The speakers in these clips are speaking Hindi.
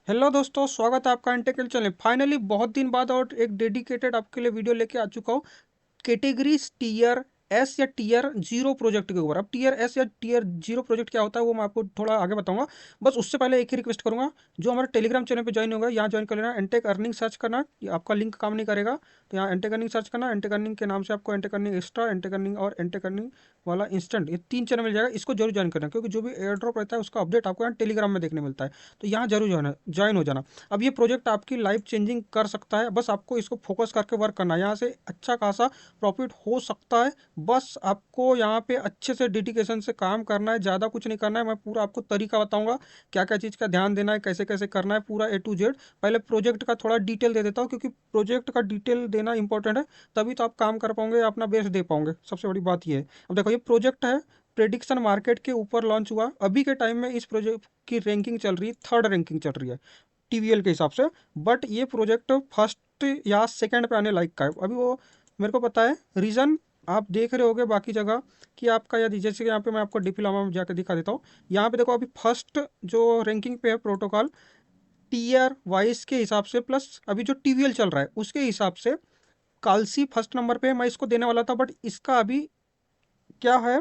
हेलो दोस्तों, स्वागत है आपका एंटेकल चैनल। फाइनली बहुत दिन बाद और एक डेडिकेटेड आपके लिए वीडियो लेके आ चुका हूँ कैटेगरीज टीयर एस या टीयर जीरो प्रोजेक्ट के ऊपर। अब टीयर एस या टीयर जीरो प्रोजेक्ट क्या होता है वो मैं आपको थोड़ा आगे बताऊंगा। बस उससे पहले एक ही रिक्वेस्ट करूंगा, जो हमारे टेलीग्राम चैनल पे ज्वाइन होगा यहाँ ज्वाइन कर लेना। एंटेक अर्निंग सर्च करना, ये आपका लिंक काम नहीं करेगा तो यहाँ एंटेक अर्निंग सर्च करना। एंटेक अर्निंग के नाम से आपको intake earning extra, intake earning और एंटेक अर्निंग वाला इंस्टेंट, ये तीन चैनल मिल जाएगा। इसको जरूर ज्वाइन करना क्योंकि जो भी एयर ड्रॉप रहता है उसका अपडेट आपको यहाँ टेलीग्राम में देखने मिलता है। तो यहाँ जरूर ज्वाइन हो जाना। अब ये प्रोजेक्ट आपकी लाइफ चेंजिंग कर सकता है, बस आपको इसको फोकस करके वर्क करना है। यहाँ से अच्छा खासा प्रॉफिट हो सकता है। बस आपको यहाँ पे अच्छे से डेडिकेशन से काम करना है, ज़्यादा कुछ नहीं करना है। मैं पूरा आपको तरीका बताऊंगा, क्या क्या चीज़ का ध्यान देना है, कैसे कैसे करना है, पूरा ए टू जेड। पहले प्रोजेक्ट का थोड़ा डिटेल दे देता हूँ क्योंकि प्रोजेक्ट का डिटेल देना इंपॉर्टेंट है, तभी तो आप काम कर पाओगे, अपना बेस्ट दे पाओगे। सबसे बड़ी बात ये है। अब देखो, ये प्रोजेक्ट है, प्रेडिक्शन मार्केट के ऊपर लॉन्च हुआ। अभी के टाइम में इस प्रोजेक्ट की रैंकिंग चल रही है, थर्ड रैंकिंग चल रही है टीवीएल के हिसाब से। बट ये प्रोजेक्ट फर्स्ट या सेकंड पे आने लायक का है अभी, वो मेरे को पता है। रीज़न आप देख रहे होगे बाकी जगह कि आपका, यदि जैसे कि यहाँ पे मैं आपको डिप्लोमा में जाकर दिखा देता हूँ। यहाँ पे देखो, अभी फर्स्ट जो रैंकिंग पे है प्रोटोकॉल टीआर वाइज के हिसाब से, प्लस अभी जो टीवीएल चल रहा है उसके हिसाब से कालसी फर्स्ट नंबर पे है। मैं इसको देने वाला था बट इसका अभी क्या है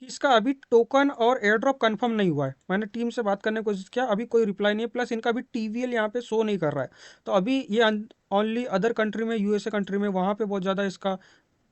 कि इसका अभी टोकन और एयर ड्रॉप कंफर्म नहीं हुआ है। मैंने टीम से बात करने की कोशिश किया, अभी कोई रिप्लाई नहीं है। प्लस इनका अभी टीवीएल यहाँ पे शो नहीं कर रहा है। तो अभी ये ओनली अदर कंट्री में, यूएसए कंट्री में, वहाँ पे बहुत ज़्यादा इसका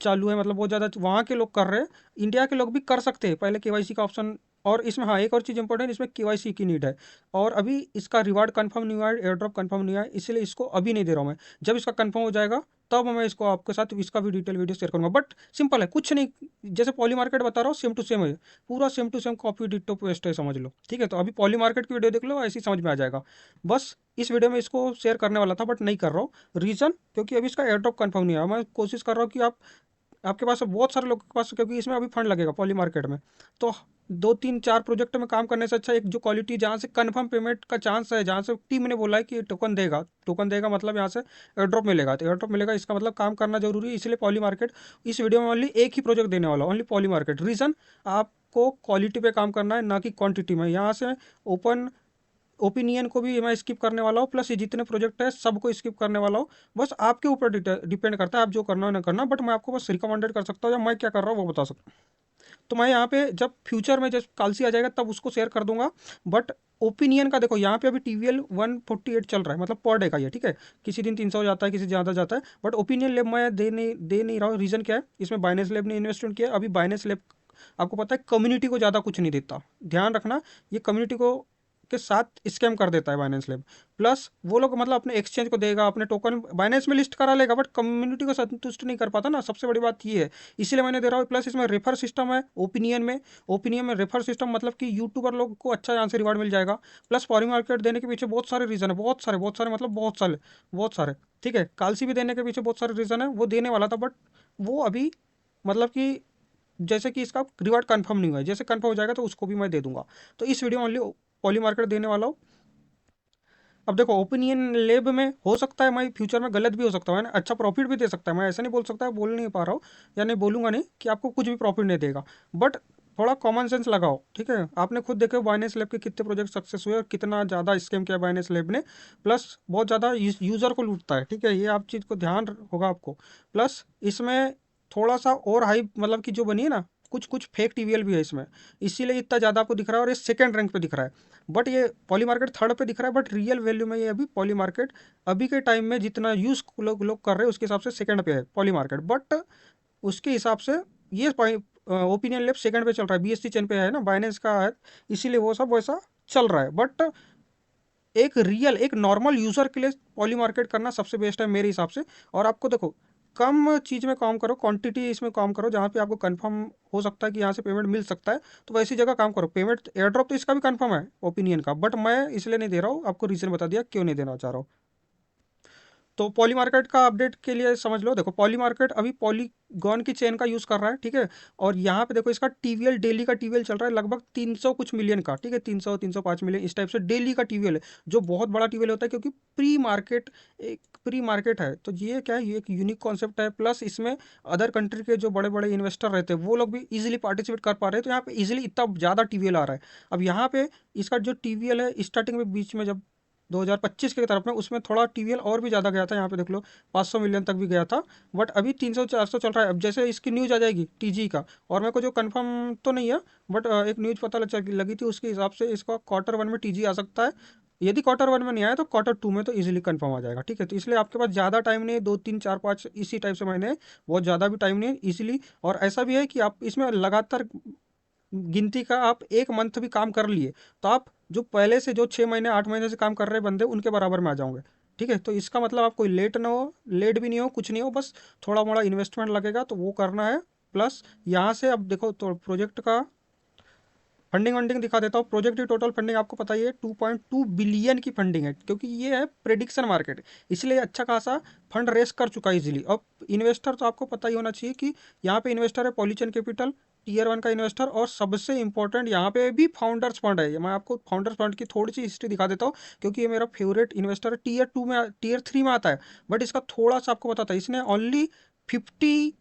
चालू है। मतलब बहुत ज़्यादा वहाँ के लोग कर रहे हैं। इंडिया के लोग भी कर सकते हैं पहले केवाईसी का ऑप्शन। और इसमें हाँ, एक और चीज़ इंपॉर्टेंट, इसमें केवाईसी की नीड है। और अभी इसका रिवार्ड कंफर्म नहीं हुआ है, एयर ड्रॉप कंफर्म नहीं हुआ है, इसलिए इसको अभी नहीं दे रहा हूँ मैं। जब इसका कंफर्म हो जाएगा तब मैं इसको आपके साथ इसका भी डिटेल वीडियो शेयर करूँगा। बट सिंपल है, कुछ नहीं। जैसे पॉली मार्केट बता रहा हूँ, सेम टू सेम है, पूरा same to same copy ditto paste है, समझ लो। ठीक है, तो अभी पॉली मार्केट की वीडियो देख लो, ऐसी समझ में आ जाएगा। बस इस वीडियो में इसको शेयर करने वाला था बट नहीं कर रहा हूँ। रीज़न, क्योंकि अभी इसका एयर ड्रॉप कंफर्म नहीं है। मैं कोशिश कर रहा हूँ कि आपके पास बहुत सारे लोगों के पास, क्योंकि इसमें अभी फंड लगेगा पॉली मार्केट में। तो दो तीन चार प्रोजेक्ट में काम करने से अच्छा एक जो क्वालिटी, जहाँ से कंफर्म पेमेंट का चांस है, जहाँ से टीम ने बोला है कि टोकन देगा मतलब यहाँ से एयर ड्रॉप मिलेगा, तो एयर ड्रॉप मिलेगा, इसका मतलब काम करना जरूरी है। इसलिए पॉली मार्केट इस वीडियो में ओनली एक ही प्रोजेक्ट देने वाला, ओनली पॉली मार्केट। रीज़न, आपको क्वालिटी पे काम करना है, ना कि क्वांटिटी में। यहाँ से ओपन ओपिनियन को भी मैं स्किप करने वाला हूँ, प्लस ये जितने प्रोजेक्ट है सबको स्किप करने वाला हूँ। बस आपके ऊपर डिपेंड करता है, आप जो करना है ना करना। बट मैं आपको बस रिकमेंडेड कर सकता हूँ, या मैं क्या कर रहा हूँ वो बता सकता हूँ। तो मैं यहाँ पे जब फ्यूचर में, जब कालसी आ जाएगा तब उसको शेयर कर दूंगा। बट ओपिनियन का देखो, यहाँ पे अभी टीवीएल 148 चल रहा है, मतलब पर डे का ये। ठीक है, किसी दिन 300 जाता है, किसी ज़्यादा जाता है। बट ओपिनियन लेब मैं दे नहीं रहा हूँ। रीज़न क्या है, इसमें बाइनेंस लेब ने इन्वेस्टमेंट किया। अभी बाइनेंस लेब, आपको पता है, कम्युनिटी को ज़्यादा कुछ नहीं देता। ध्यान रखना, ये कम्युनिटी को के साथ स्कैम कर देता है बाइनेंस लेब। प्लस वो लोग मतलब अपने एक्सचेंज को देगा, अपने टोकन बाइनेंस में लिस्ट करा लेगा, बट कम्युनिटी को संतुष्ट नहीं कर पाता ना, सबसे बड़ी बात ये है। इसीलिए मैंने दे रहा हूँ। प्लस इसमें रेफर सिस्टम है ओपिनियन में रेफर सिस्टम, मतलब कि यूट्यूबर लोग को अच्छा यहाँ से रिवार्ड मिल जाएगा। प्लस फॉरेन मार्केट देने के पीछे बहुत सारे रीज़न है, बहुत सारे मतलब बहुत सारे। ठीक है, कालसी भी देने के पीछे बहुत सारे रीज़न है, वो देने वाला था बट वो अभी, मतलब कि जैसे कि इसका रिवार्ड कंफर्म नहीं हुआ है, जैसे कंफर्म हो जाएगा तो उसको भी मैं दे दूंगा। तो इस वीडियो में ओनली पॉली मार्केट देने वाला हूँ। अब देखो, ओपिनियन लेब में हो सकता है मैं फ्यूचर में गलत भी हो सकता हूँ, है ना, अच्छा प्रॉफिट भी दे सकता है। मैं ऐसा नहीं बोल सकता, बोल नहीं पा रहा हूँ, या नहीं बोलूँगा नहीं कि आपको कुछ भी प्रॉफिट नहीं देगा। बट थोड़ा कॉमन सेंस लगाओ। ठीक है, आपने खुद देखे बाइनेंस लैब के कितने प्रोजेक्ट सक्सेस हुए और कितना ज़्यादा स्कैम किया बाइनेंस लैब ने। प्लस बहुत ज़्यादा यूज़र को लूटता है। ठीक है, ये आप चीज़ को ध्यान होगा आपको। प्लस इसमें थोड़ा सा और हाई, मतलब कि जो बनी है ना, कुछ कुछ फेक टीवीएल भी है इसमें, इसीलिए इतना ज़्यादा आपको दिख रहा है और ये सेकंड रैंक पे दिख रहा है। बट ये पॉली मार्केट थर्ड पे दिख रहा है, बट रियल वैल्यू में ये अभी पॉली मार्केट, अभी के टाइम में जितना यूज़ लोग कर रहे हैं उसके हिसाब से सेकंड पे है पॉली मार्केट। बट उसके हिसाब से ये ओपिनियन लैब सेकंड पे चल रहा है, बीएससी चेन पे है ना, बाइनेंस का है, इसीलिए वो सब वैसा चल रहा है। बट एक रियल, एक नॉर्मल यूज़र के लिए पॉली मार्केट करना सबसे बेस्ट है मेरे हिसाब से। और आपको देखो, कम चीज़ में काम करो, क्वांटिटी इसमें काम करो, जहाँ पे आपको कंफर्म हो सकता है कि यहाँ से पेमेंट मिल सकता है, तो वैसी जगह काम करो। पेमेंट एयर ड्रॉप तो इसका भी कंफर्म है ओपिनियन का, बट मैं इसलिए नहीं दे रहा हूँ, आपको रीज़न बता दिया क्यों नहीं देना चाह रहा हूँ। तो पॉली मार्केट का अपडेट के लिए समझ लो, देखो पॉली मार्केट अभी पॉलीगॉन की चेन का यूज़ कर रहा है, ठीक है। और यहाँ पे देखो इसका टीवीएल, डेली का टीवीएल चल रहा है लगभग 300 कुछ मिलियन का, ठीक है, 300 305 मिलियन इस टाइप से डेली का टीवीएल है, जो बहुत बड़ा टीवीएल होता है, क्योंकि प्री मार्केट, एक प्री मार्केट है। तो ये क्या है, ये एक यूनिक कॉन्सेप्ट है, प्लस इसमें अदर कंट्री के जो बड़े बड़े इन्वेस्टर रहते हैं वो लोग भी इजीली पार्टिसिपेट कर पा रहे हैं, तो यहाँ पे इजीली इतना ज़्यादा टीवीएल आ रहा है। अब यहाँ पे इसका जो टीवीएल है स्टार्टिंग में, बीच में जब 2025 की तरफ में, उसमें थोड़ा टीवीएल और भी ज़्यादा गया था, यहाँ पे देख लो 500 मिलियन तक भी गया था। बट अभी 300 400 चल रहा है। अब जैसे इसकी न्यूज़ आ जाएगी टीजी का, और मेरे को जो कंफर्म तो नहीं है, बट एक न्यूज़ पता लगी थी, उसके हिसाब से इसका क्वार्टर 1 में टीजी आ सकता है। यदि क्वार्टर 1 में नहीं आया तो क्वार्टर 2 में तो इजीली कंफर्म आ जाएगा, ठीक है। तो इसलिए आपके पास ज़्यादा टाइम नहीं है, 2 3 4 5 इसी टाइप से महीने, बहुत ज़्यादा भी टाइम नहीं है इजीली। और ऐसा भी है कि आप इसमें लगातार गिनती का आप एक मंथ भी काम कर लिए, तो आप जो पहले से जो 6 महीने 8 महीने से काम कर रहे बंदे, उनके बराबर में आ जाओगे, ठीक है। तो इसका मतलब आप कोई लेट ना हो, लेट भी नहीं हो, कुछ नहीं हो, बस थोड़ा मोड़ा इन्वेस्टमेंट लगेगा तो वो करना है। प्लस यहाँ से अब देखो, तो प्रोजेक्ट का फंडिंग वंडिंग दिखा देता हूँ। प्रोजेक्ट की टोटल फंडिंग आपको पता ही है, 2.2 बिलियन की फंडिंग है, क्योंकि ये है प्रेडिक्शन मार्केट, इसलिए अच्छा खासा फंड रेस कर चुका है इजीली। अब इन्वेस्टर तो आपको पता ही होना चाहिए कि यहाँ पे इन्वेस्टर है पॉलीचेन कैपिटल, Tier 1 का इन्वेस्टर, और सबसे इंपॉर्टेंट यहाँ पे भी फाउंडर्स फंड है। मैं आपको फाउंडर्स फंड की थोड़ी सी हिस्ट्री दिखा देता हूँ, क्योंकि ये मेरा फेवरेट इन्वेस्टर है। Tier 2 में, Tier 3 में आता है, बट इसका थोड़ा सा आपको बताता है, इसने ओनली 51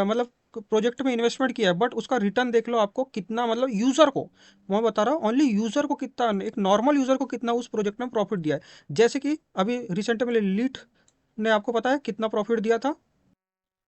मतलब प्रोजेक्ट में इन्वेस्टमेंट किया है, बट उसका रिटर्न देख लो आपको कितना, मतलब यूजर को, मैं बता रहा हूँ ओनली यूजर को कितना, एक नॉर्मल यूजर को कितना उस प्रोजेक्ट में प्रॉफिट दिया है। जैसे कि अभी रिसेंट में लीट ने आपको पता है कितना प्रॉफिट दिया था,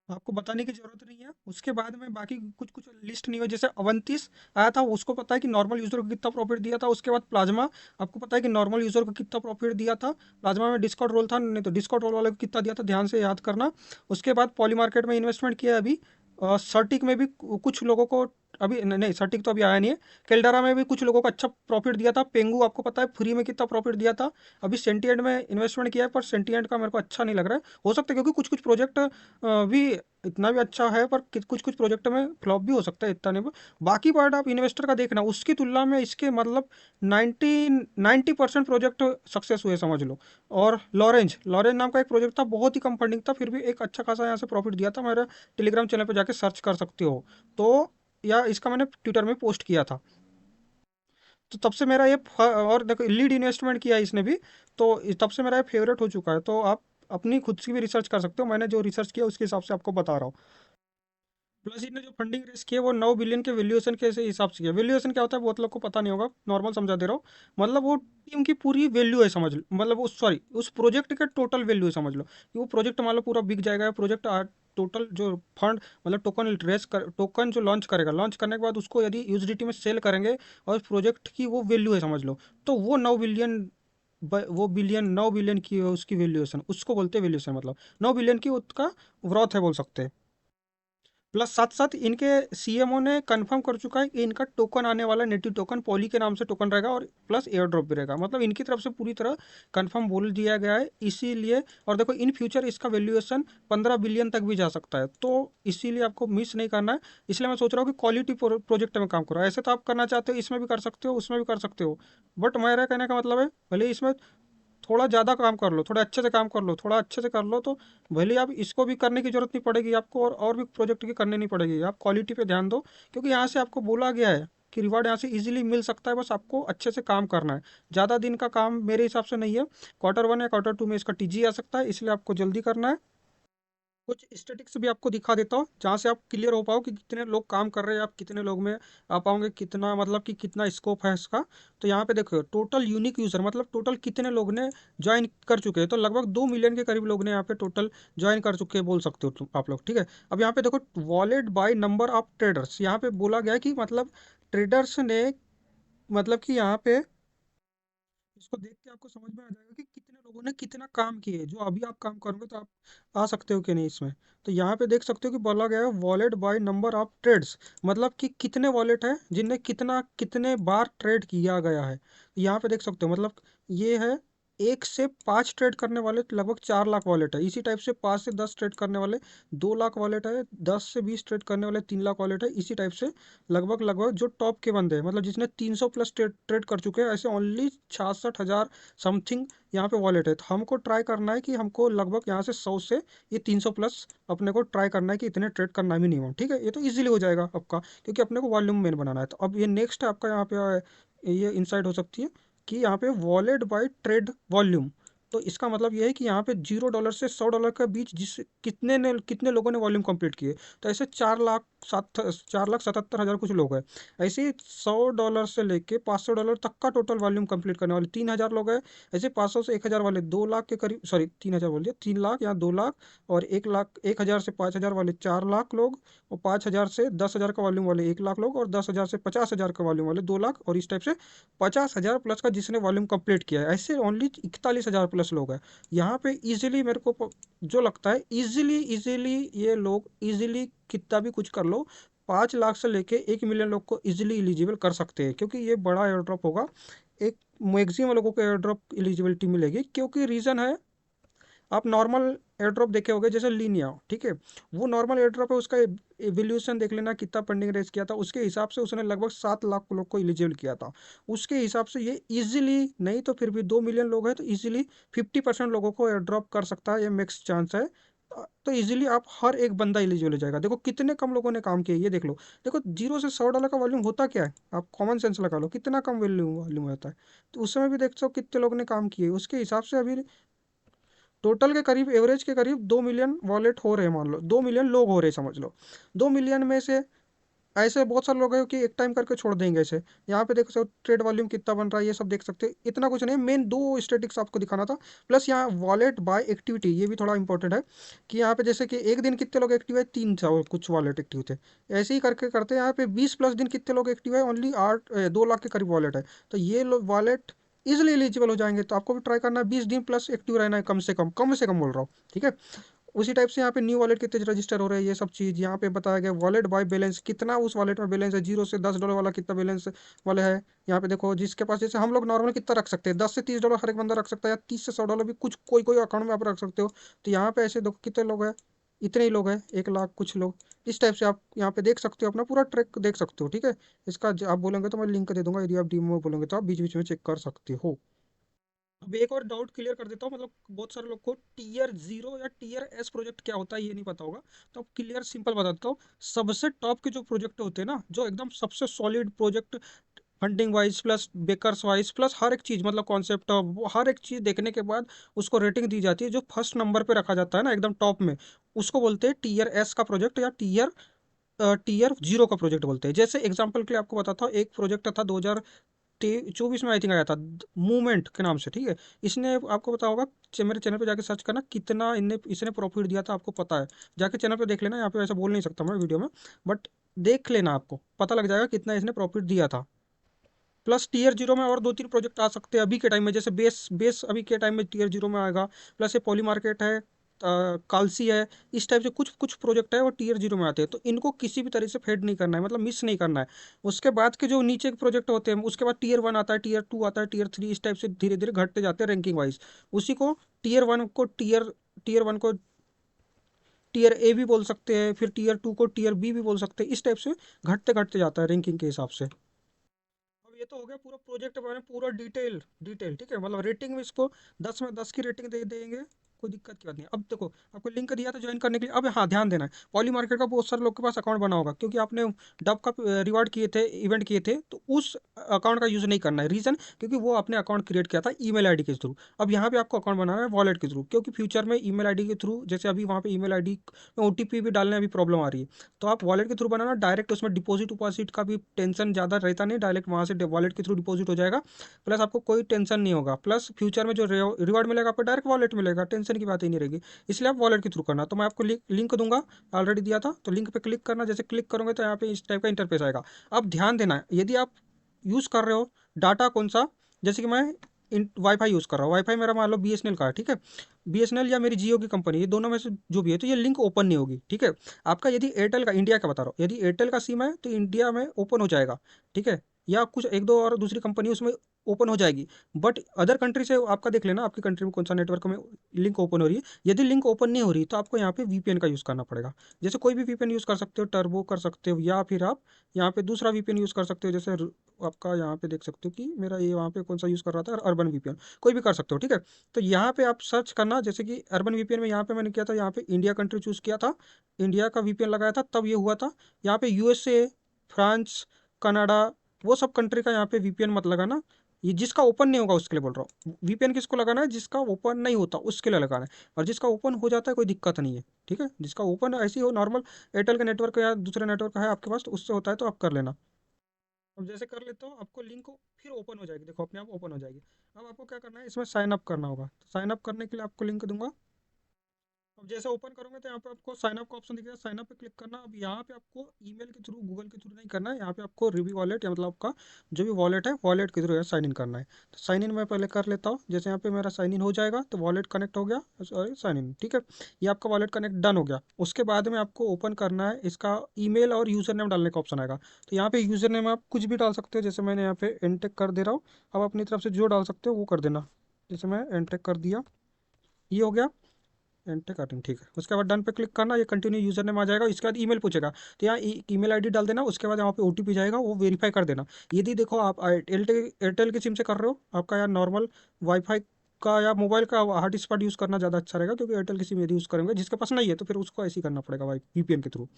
आपको बताने की जरूरत नहीं है। उसके बाद में बाकी कुछ कुछ लिस्ट नहीं हो, जैसे अवंतीस आया था, उसको पता है कि नॉर्मल यूजर को कितना प्रॉफिट दिया था। उसके बाद प्लाज्मा, आपको पता है कि नॉर्मल यूजर को कितना प्रॉफिट दिया था। प्लाज्मा में डिस्काउंट रोल था, नहीं तो डिस्काउंट रोल वाले को कितना दिया था, ध्यान से याद करना। उसके बाद पॉली मार्केट में इन्वेस्टमेंट किया है अभी। सर्टिक में भी कुछ लोगों को, अभी नहीं सर्टिक तो अभी आया नहीं है। केल्डारा में भी कुछ लोगों को अच्छा प्रॉफिट दिया था। पेंगू आपको पता है फ्री में कितना प्रॉफिट दिया था। अभी सेंटिएंट में इन्वेस्टमेंट किया है, पर सेंटिएंट का मेरे को अच्छा नहीं लग रहा है। हो सकता है क्योंकि कुछ कुछ प्रोजेक्ट भी इतना भी अच्छा है, पर कुछ कुछ प्रोजेक्ट में फ्लॉप भी हो सकता है, इतना नहीं। बाकी पार्ट आप इन्वेस्टर का देखना, उसकी तुलना में इसके मतलब 90% प्रोजेक्ट सक्सेस हुए समझ लो। और लॉरेंज लॉरेंज नाम का एक प्रोजेक्ट था, बहुत ही कम फंडिंग था, फिर भी एक अच्छा खासा यहाँ से प्रॉफिट दिया था। मेरे टेलीग्राम चैनल पर जाके सर्च कर सकते हो, तो या इसका मैंने ट्विटर में पोस्ट किया था। तो तब से मेरा ये और देखो लीड इन्वेस्टमेंट किया है इसने भी, तो तब से मेरा ये फेवरेट हो चुका है। तो आप अपनी खुद की भी रिसर्च कर सकते हो, मैंने जो रिसर्च किया उसके हिसाब से आपको बता रहा हूँ। प्लस इसने जो फंडिंग रेस की है वो 9 बिलियन के वैल्यूएशन के हिसाब से किया। वैल्यूएशन क्या होता है बहुत लोग को पता नहीं होगा, नॉर्मल समझा दे रहा हूँ। मतलब वो टीम की पूरी वैल्यू है समझ लो, मतलब वो सॉरी उस प्रोजेक्ट के टोटल वैल्यू है समझ लो, कि वो प्रोजेक्ट मान लो पूरा बिक जाएगा। प्रोजेक्ट टोटल जो फंड, मतलब टोकन जो लॉन्च करेगा, लॉन्च करने के बाद उसको यदि यूएसडीटी में सेल करेंगे, और प्रोजेक्ट की वो वैल्यू है समझ लो, तो वो 9 बिलियन, वो बिलियन 9 बिलियन की है उसकी वैल्यूएशन, उसको बोलते हैं वैल्यूएशन, मतलब 9 बिलियन की उसका ग्रोथ है बोल सकते हैं। प्लस साथ साथ इनके सीएमओ ने कंफर्म कर चुका है कि इनका टोकन आने वाला, नेटिव टोकन पॉली के नाम से टोकन रहेगा, और प्लस एयर ड्रॉप भी रहेगा, मतलब इनकी तरफ से पूरी तरह कंफर्म बोल दिया गया है इसीलिए। और देखो इन फ्यूचर इसका वैल्यूएशन 15 बिलियन तक भी जा सकता है, तो इसीलिए आपको मिस नहीं करना है। इसलिए मैं सोच रहा हूँ कि क्वालिटी प्रोजेक्ट में काम करो। ऐसे तो आप करना चाहते हो, इसमें भी कर सकते हो, उसमें भी कर सकते हो, बट मेरा कहने का मतलब है भले इसमें थोड़ा ज़्यादा काम कर लो, थोड़ा अच्छे से काम कर लो, थोड़ा अच्छे से कर लो, तो भले आप इसको भी करने की जरूरत नहीं पड़ेगी आपको, और भी प्रोजेक्ट की करनी नहीं पड़ेगी। आप क्वालिटी पे ध्यान दो, क्योंकि यहाँ से आपको बोला गया है कि रिवार्ड यहाँ से इजीली मिल सकता है, बस आपको अच्छे से काम करना है। ज़्यादा दिन का काम मेरे हिसाब से नहीं है। क्वार्टर 1 या क्वार्टर 2 में इसका टीजी आ सकता है, इसलिए आपको जल्दी करना है। कुछ स्टेटिक्स भी आपको दिखा देता हूँ, जहाँ से आप क्लियर हो पाओ कि कितने लोग काम कर रहे हैं, आप कितने लोग में आ पाओगे, कितना मतलब कि कितना स्कोप है इसका। तो यहाँ पे देखो टोटल यूनिक यूज़र, मतलब टोटल कितने लोग ने ज्वाइन कर चुके हैं, तो लगभग 2 मिलियन के करीब लोग ने यहाँ पे टोटल ज्वाइन कर चुके हैं बोल सकते हो तुम आप लोग, ठीक है। अब यहाँ पे देखो wallet by number of traders, यहाँ पे बोला गया है कि मतलब ट्रेडर्स ने, मतलब कि यहाँ पे इसको देख के आपको समझ में आ जाएगा कि कितने लोगों ने कितना काम किया है। जो अभी आप काम करोगे तो आप आ सकते हो कि नहीं इसमें। तो यहाँ पे देख सकते हो कि बोला गया है wallet by number of trades, मतलब कि कितने वॉलेट है जिनने कितना कितने बार ट्रेड किया गया है। यहाँ पे देख सकते हो, मतलब ये है 1 से 5 ट्रेड करने वाले लगभग 4 लाख वॉलेट है। इसी टाइप से 5 से 10 ट्रेड करने वाले 2 लाख वॉलेट है। 10 से 20 ट्रेड करने वाले 3 लाख वॉलेट है। इसी टाइप से लगभग लगभग जो टॉप के बंदे हैं, मतलब जिसने 300 प्लस ट्रेड कर चुके हैं, ऐसे ओनली 66,000 समथिंग यहाँ पे वॉलेट है। तो हमको ट्राई करना है कि हमको लगभग यहाँ से 100 से ये 300 प्लस अपने को ट्राई करना है कि इतने ट्रेड करना है मिनिमम। ठीक है, ये तो इजीली हो जाएगा आपका, क्योंकि अपने को वॉल्यूम मेन बनाना है। तो अब ये नेक्स्ट है आपका, यहाँ पे ये इंसाइट हो सकती है कि यहाँ पे वॉलेट बाय ट्रेड वॉल्यूम। तो इसका मतलब ये है कि यहाँ पे $0 से $100 के बीच जिस कितने लोगों ने वॉल्यूम कंप्लीट किए। तो ऐसे 4,77,000 कुछ लोग हैं। ऐसे ही $100 से लेके $500 तक का टोटल वॉल्यूम कंप्लीट करने वाले 3,000 लोग हैं। ऐसे 500 से 1,000 वाले 2 लाख के करीब, सॉरी 3,000 बोल दिया, 3 लाख या 2 लाख, और 1 लाख 1,000 से 5,000 वाले 4 लाख लोग, और 5,000 से 10,000 का वॉल्यूम वाले 1 लाख लोग, और 10,000 से 50,000 का वॉल्यूम वाले 2 लाख, और इस टाइप से 50,000 प्लस का जिसने वॉल्यूम कंप्लीट किया है। ऐसे ओनली 41,000 प्लस लोग हैं यहाँ पे। इजीली मेरे को जो लगता है, इजीली इजीली ये लोग इजीली कितना भी कुछ कर लो, 5 लाख से लेके 1 मिलियन लोग को इजीली एलिजिबल कर सकते हैं, क्योंकि ये बड़ा एयर ड्रॉप होगा। एक मैक्सिमम लोगों को एयर ड्रॉप एलिजिबिलिटी मिलेगी, क्योंकि रीज़न है, आप नॉर्मल एयर ड्रॉप देखे होंगे जैसे लीनिया, ठीक है, वो नॉर्मल एयर ड्रॉप है, उसका एवोल्यूशन देख लेना कितना फंडिंग रेज किया था, उसके हिसाब से उसने लगभग 7 लाख लोग को एलिजिबल किया था। उसके हिसाब से ये इजीली, नहीं तो फिर भी 2 मिलियन लोग हैं तो इजीली 50% लोगों को एयर ड्रॉप कर सकता है, ये मैक्स चांस है। तो इजीली आप हर एक बंदा एलिजिबल हो जाएगा। देखो कितने कम लोगों ने काम किया, ये देख लो। देखो 0 से $100 का वॉल्यूम होता क्या है, आप कॉमन सेंस लगा लो, कितना कम वॉल्यूम वॉल्यूम होता है। तो उस समय भी देख सको कितने लोगों ने काम किए, उसके हिसाब से अभी टोटल के करीब, एवरेज के करीब 2 मिलियन वॉलेट हो रहे हैं, मान लो 2 मिलियन लोग हो रहे हैं, समझ लो। 2 मिलियन में से ऐसे बहुत सारे लोग हैं कि एक टाइम करके छोड़ देंगे ऐसे। यहाँ पे देख सकते हो ट्रेड वॉल्यूम कितना बन रहा है, ये सब देख सकते हो। इतना कुछ नहीं, मेन दो स्टेटिक्स आपको दिखाना था। प्लस यहाँ वॉलेट बाय एक्टिविटी, ये भी थोड़ा इंपॉर्टेंट है कि यहाँ पे जैसे कि एक दिन कितने लोग एक्टिव है, 3 कुछ वॉलेट एक्टिव थे। ऐसे ही करके करते हैं यहाँ पे 20 प्लस दिन कितने लोग एक्टिव है, ओनली 2 लाख के करीब वॉलेट है। तो ये लोग वॉलेट इजिली एलिजिबल हो जाएंगे। तो आपको भी ट्राई करना है, 20 दिन प्लस एक्टिव रहना है, कम से कम बोल रहा हूँ, ठीक है। उसी टाइप से यहाँ पे न्यू वॉलेट कितने रजिस्टर हो रहे हैं, ये सब चीज़ यहाँ पे बताया गया। वॉलेट बाय बैलेंस, कितना उस वॉलेट में बैलेंस है, $0 से $10 वाला कितना बैलेंस वाले है। यहाँ पे देखो जिसके पास, जैसे हम लोग नॉर्मल कितना रख सकते हैं, $10 से $30 हर एक बंदा रख सकता है, या $30 से $100 भी कुछ कोई कोई अकाउंट में आप रख सकते हो। तो यहाँ पे ऐसे देखो कितने लोग हैं, इतने ही लोग हैं, 1 लाख कुछ लोग। इस टाइप से आप यहाँ पे देख सकते हो, अपना पूरा ट्रैक देख सकते हो, ठीक है। इसका आप बोलेंगे तो मैं लिंक दे दूंगा, यदि आप डीमो बोलेंगे तो आप बीच बीच में चेक कर सकते हो। अब एक और डाउट क्लियर कर देता हूँ, मतलब बहुत सारे लोग को Tier 0 या Tier S प्रोजेक्ट क्या होता है ये नहीं पता होगा। तो अब क्लियर सिंपल बता देता हूँ। सबसे टॉप के जो प्रोजेक्ट होते हैं ना, जो एकदम सबसे solid project, funding wise plus backers wise plus हर एक चीज़, मतलब कॉन्सेप्ट, वो हर एक चीज़ देखने के बाद उसको रेटिंग दी जाती है। जो फर्स्ट नंबर पे रखा जाता है ना एकदम टॉप में, उसको बोलते हैं Tier S का प्रोजेक्ट, या Tier 0 का प्रोजेक्ट बोलते हैं। जैसे एग्जाम्पल के लिए आपको बताता हूँ, एक प्रोजेक्ट था 2024 में आई थिंक आया था, मूवमेंट के नाम से, ठीक है। इसने, आपको पता होगा, मेरे चैनल पे जाके सर्च करना कितना इनने इसने प्रॉफिट दिया था, आपको पता है। जाके चैनल पे देख लेना, यहाँ पे ऐसा बोल नहीं सकता मैं वीडियो में, बट देख लेना, आपको पता लग जाएगा कितना इसने प्रॉफिट दिया था। प्लस Tier 0 में और 2-3 प्रोजेक्ट आ सकते हैं अभी के टाइम में, जैसे बेस बेस अभी के टाइम में Tier 0 में आएगा। प्लस ये पॉली मार्केट है, कालसी है, इस टाइप से कुछ कुछ प्रोजेक्ट है वो Tier 0 में आते हैं। तो इनको किसी भी तरह से फेड नहीं करना है, मतलब मिस नहीं करना है। उसके बाद के जो नीचे के प्रोजेक्ट होते हैं, उसके बाद Tier 1 आता है, Tier 2 आता है, Tier 3, इस टाइप से धीरे धीरे घटते जाते हैं रैंकिंग वाइज। उसी को टीयर वन को Tier A भी बोल सकते हैं, फिर Tier 2 को Tier B भी बोल सकते हैं। इस टाइप से घटते घटते जाता है रैंकिंग के हिसाब से। अब ये तो हो गया पूरा प्रोजेक्ट, मैंने पूरा डिटेल डिटेल, ठीक है, मतलब रेटिंग में इसको 10 में 10 की रेटिंग दे देंगे, कोई दिक्कत की बात नहीं। अब देखो आपको लिंक दिया था ज्वाइन करने के लिए। अब हाँ ध्यान देना है, पॉली मार्केट का बहुत सारे लोग के पास अकाउंट बना होगा, क्योंकि आपने डब का रिवार्ड किए थे, इवेंट किए थे, तो उस अकाउंट का यूज़ नहीं करना है। रीज़न, क्योंकि वो आपने अकाउंट क्रिएट किया था ईमेल आईडी के थ्रू। अब यहाँ पे आपको अकाउंट बनाना है वॉलेट के थ्रू, क्योंकि फ्यूचर में ईमेल आईडी के थ्रू, जैसे अभी वहाँ पे ईमेल आईडी में ओटीपी भी डालने में अभी प्रॉब्लम आ रही है। तो आप वॉलेट के थ्रू बनाना डायरेक्ट, उसमें डिपॉजिट उपॉजिट का भी टेंशन ज़्यादा रहता नहीं, डायरेक्ट वहाँ से वॉलेट के थ्रू डिपॉजिट हो जाएगा। प्लस आपको कोई टेंशन नहीं होगा, प्लस फ्यूचर में जो रिवार्ड मिलेगा आपको डायरेक्ट वॉलेट मिलेगा, टेंशन की बात ही नहीं रहेगी। इसलिए आप वॉलेट के थ्रू करना। तो मैं आपको लिंक दूंगा, ऑलरेडी दिया था, तो लिंक पे क्लिक करना। जैसे क्लिक करोगे तो यहाँ पे इस टाइप का इंटरफेस आएगा। अब ध्यान देना, यदि आप यूज़ कर रहे हो डाटा कौन सा, जैसे कि मैं वाईफाई यूज़ कर रहा हूँ, वाईफाई मेरा मान लो BSNL का है, ठीक है। BSNL या मेरी जियो की कंपनी, ये दोनों में से जो भी है, तो ये लिंक ओपन नहीं होगी, ठीक है। आपका यदि एयरटेल का, इंडिया का बता रहा हूँ, यदि एयरटेल का सिम है तो इंडिया में ओपन हो जाएगा, ठीक है। या कुछ एक दो और दूसरी कंपनी उसमें ओपन हो जाएगी। बट अदर कंट्री से आपका देख लेना, आपकी कंट्री में कौन सा नेटवर्क में लिंक ओपन हो रही है। यदि लिंक ओपन नहीं हो रही तो आपको यहाँ पे वीपीएन का यूज़ करना पड़ेगा। जैसे कोई भी वीपीएन यूज़ कर सकते हो, टर्बो कर सकते हो, या फिर आप यहाँ पे दूसरा वीपीएन यूज़ कर सकते हो। जैसे आपका यहाँ पे देख सकते हो कि मेरा ये वहाँ पे कौन सा यूज़ कर रहा था, अर्बन वीपीएन। कोई भी कर सकते हो, ठीक है। तो यहाँ पे आप सर्च करना, जैसे कि अर्बन वीपीएन में यहाँ पे मैंने किया था, यहाँ पे इंडिया कंट्री चूज़ किया था, इंडिया का वीपीएन लगाया था, तब ये हुआ था। यहाँ पे यूएसए, फ्रांस, कनाडा, वो सब कंट्री का यहाँ पे वीपीएन मत लगाना। ये जिसका ओपन नहीं होगा उसके लिए बोल रहा हूँ। वीपीएन किसको लगाना है, जिसका ओपन नहीं होता उसके लिए लगाना है। और जिसका ओपन हो जाता है कोई दिक्कत नहीं है, ठीक है। जिसका ओपन ऐसी हो, नॉर्मल एयरटेल के नेटवर्क या दूसरे नेटवर्क है आपके पास, तो उससे होता है तो आप कर लेना। अब जैसे कर लेते हो, आपको लिंक फिर ओपन हो जाएगी, देखो अपने आप ओपन हो जाएगी। अब आपको क्या करना है, इसमें साइन अप करना होगा। तो साइन अप करने के लिए आपको लिंक दूंगा। अब जैसे ओपन करोगे तो यहाँ पे आपको साइन अप का ऑप्शन दिखेगा, साइन अप पे क्लिक करना। अब यहाँ पे आपको ईमेल के थ्रू, गूगल के थ्रू नहीं करना है, यहाँ पे आपको रिवी वॉलेट या मतलब आपका जो भी वॉलेट है, वॉलेट के थ्रू साइन इन करना है। तो साइन इन मैं पहले कर लेता हूँ। जैसे यहाँ पे मेरा साइन इन हो जाएगा तो वॉलेट कनेक्ट हो गया, सॉरी साइन इन, ठीक है। ये आपका वॉलेट कनेक्ट डन हो गया। उसके बाद में आपको ओपन करना है, इसका ईमेल और यूजर नेम डालने का ऑप्शन आएगा। तो यहाँ पे यूजर नेम आप कुछ भी डाल सकते हो, जैसे मैंने यहाँ पे एनटेक कर दे रहा हूँ। अब अपनी तरफ से जो डाल सकते हो वो कर देना। जैसे मैं एनटेक कर दिया, ये हो गया एंटर करेंगे, ठीक है। उसके बाद डन पे क्लिक करना, ये कंटिन्यू यूजर नेम आ जाएगा। इसके बाद ईमेल पूछेगा, तो यहाँ ईमेल आईडी डाल देना। उसके बाद यहाँ पे ओटीपी जाएगा, वो वेरीफाई कर देना। यदि देखो आप एयरटेल की सिम से कर रहे हो, आपका यार नॉर्मल वाईफाई का या मोबाइल का हॉट स्पॉट यूज़ करना ज़्यादा अच्छा रहेगा, क्योंकि एयरटेल की सिम यदि यूज़ करेंगे, जिसके पास नहीं है तो फिर उसको ऐसे ही करना पड़ेगा वाई वीपीएन के थ्रू।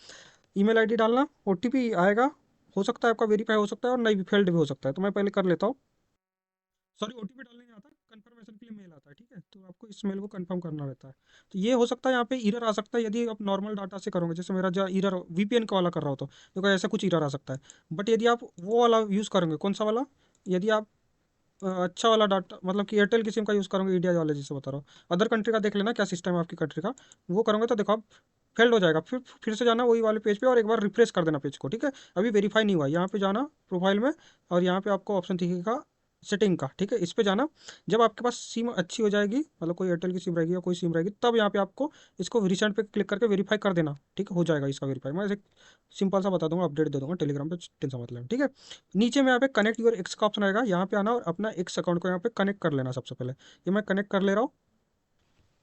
ईमेल आईडी डालना, ओटीपी आएगा। हो सकता है आपका वेरीफाई हो सकता है और नहीं भी, फेल्ड भी हो सकता है, तो मैं पहले कर लेता हूँ। सॉरी, ओटीपी डालने नहीं आता, कंफर्मेशन के लिए मेल आता है, ठीक है। तो आपको इस मेल को कंफर्म करना रहता है। तो ये हो सकता है यहाँ पे एरर आ सकता है, यदि आप नॉर्मल डाटा से करोगे। जैसे मेरा जो एरर वीपीएन का वाला कर रहा हो तो देखो ऐसा कुछ एरर आ सकता है। बट यदि आप वो वाला यूज़ करोगे, कौन सा वाला, यदि आप अच्छा वाला डाटा, मतलब कि एयरटेल की सिम का यूज़ करोगे, इंडिया वाले जिसे बता रहा हूँ, अदर कंट्री का देख लेना क्या सिस्टम है आपकी कंट्री का, वो करोगे तो देखो आप फेल्ड हो जाएगा। फिर से जाना वही वाले पेज पे और एक बार रिफ्रेश कर देना पेज को, ठीक है। अभी वेरीफाई नहीं हुआ, यहाँ पे जाना प्रोफाइल में, और यहाँ पे आपको ऑप्शन दिखेगा सेटिंग का, ठीक है। इस पे जाना। जब आपके पास सिम अच्छी हो जाएगी, मतलब कोई एयरटेल की सिम रहेगी या कोई सिम रहेगी, तब यहाँ पे आपको इसको रिसेंट पे क्लिक करके वेरीफाई कर देना, ठीक है। हो जाएगा इसका वेरीफाई। मैं एक सिंपल सा बता दूंगा, अपडेट दे दूंगा टेलीग्राम पे, टेंशन मत लेना, ठीक है। नीचे में यहाँ पे कनेक्ट योर एक्स का ऑप्शन आएगा, यहाँ पे आना और अपना एक्स अकाउंट को यहाँ पे कनेक्ट कर लेना सबसे पहले। ये मैं कनेक्ट कर ले रहा हूँ।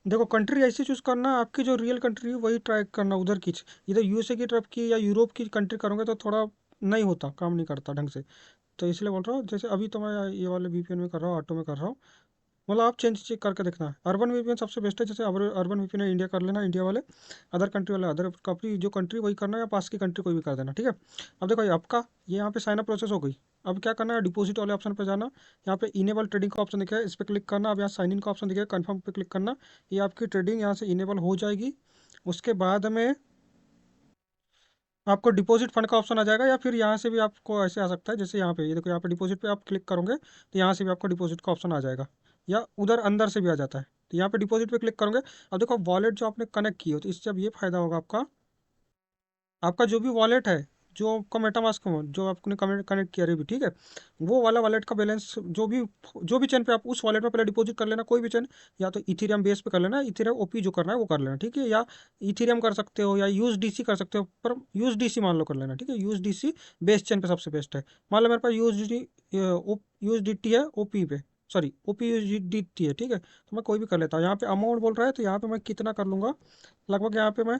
देखो कंट्री ऐसी चूज़ करना, आपकी जो रियल कंट्री है वही ट्राई करना उधर की। इधर यूएसए की तरफ की या यूरोप की कंट्री करोगे तो थोड़ा नहीं होता, काम नहीं करता ढंग से। तो इसलिए बोल रहा हूँ, जैसे अभी तो मैं ये वाले वीपीएन में कर रहा हूँ, ऑटो में कर रहा हूँ। मतलब आप चेंज चेक करके देखना है। अर्बन वीपीएन सबसे बेस्ट है। जैसे अर्बन वीपीएन है, इंडिया कर लेना, इंडिया वाले। अदर कंट्री वाले अदर, कंट्री जो कंट्री वही करना है, या पास की कंट्री कोई भी कर देना, ठीक है। अब देखो ये आपका, ये यहाँ पे साइन अप प्रोसेस हो गई। अब क्या करना है, डिपॉजिट वाले ऑप्शन पे जाना। यहाँ पे इनेबल ट्रेडिंग का ऑप्शन दिखा है, इस पर क्लिक करना। अब यहाँ साइन इन का ऑप्शन दिखा है, कन्फर्म पे क्लिक करना। ये आपकी ट्रेडिंग यहाँ से इनेबल हो जाएगी। उसके बाद में आपको डिपॉजिट फंड का ऑप्शन आ जाएगा, या फिर यहाँ से भी आपको ऐसे आ सकता है। जैसे यहाँ पे ये देखो, यहाँ पे डिपॉजिट पे आप क्लिक करोगे तो यहाँ से भी आपको डिपॉजिट का ऑप्शन आ जाएगा, या उधर अंदर से भी आ जाता है। तो यहाँ पे डिपॉजिट पे क्लिक करोगे। अब देखो वॉलेट जो आपने कनेक्ट की हो, तो इससे अब ये फायदा होगा आपका, आपका जो भी वॉलेट है, जो आपका मेटामास्क जो आपने कनेक्ट किया भी, ठीक है। वो वाला वॉलेट का बैलेंस जो भी चेन पे आप उस वॉलेट में पहले डिपॉजिट कर लेना, कोई भी चेन। या तो इथेरियम बेस पे कर लेना, इथेरियम ओपी जो करना है वो कर लेना, ठीक है। या इथेरियम कर सकते हो, या यूएसडीसी कर सकते हो, पर यूएसडीसी मान लो कर लेना, ठीक है। यूएसडीसी बेस चेन पे सबसे बेस्ट है। मान लो मेरे पास यूएसडीटी है ओपी पे, सॉरी ओपी यूएसडीटी है, ठीक है। तो मैं कोई भी कर लेता हूँ। यहाँ पे अमाउंट बोल रहा है, तो यहाँ पे मैं कितना कर लूँगा, लगभग यहाँ पे मैं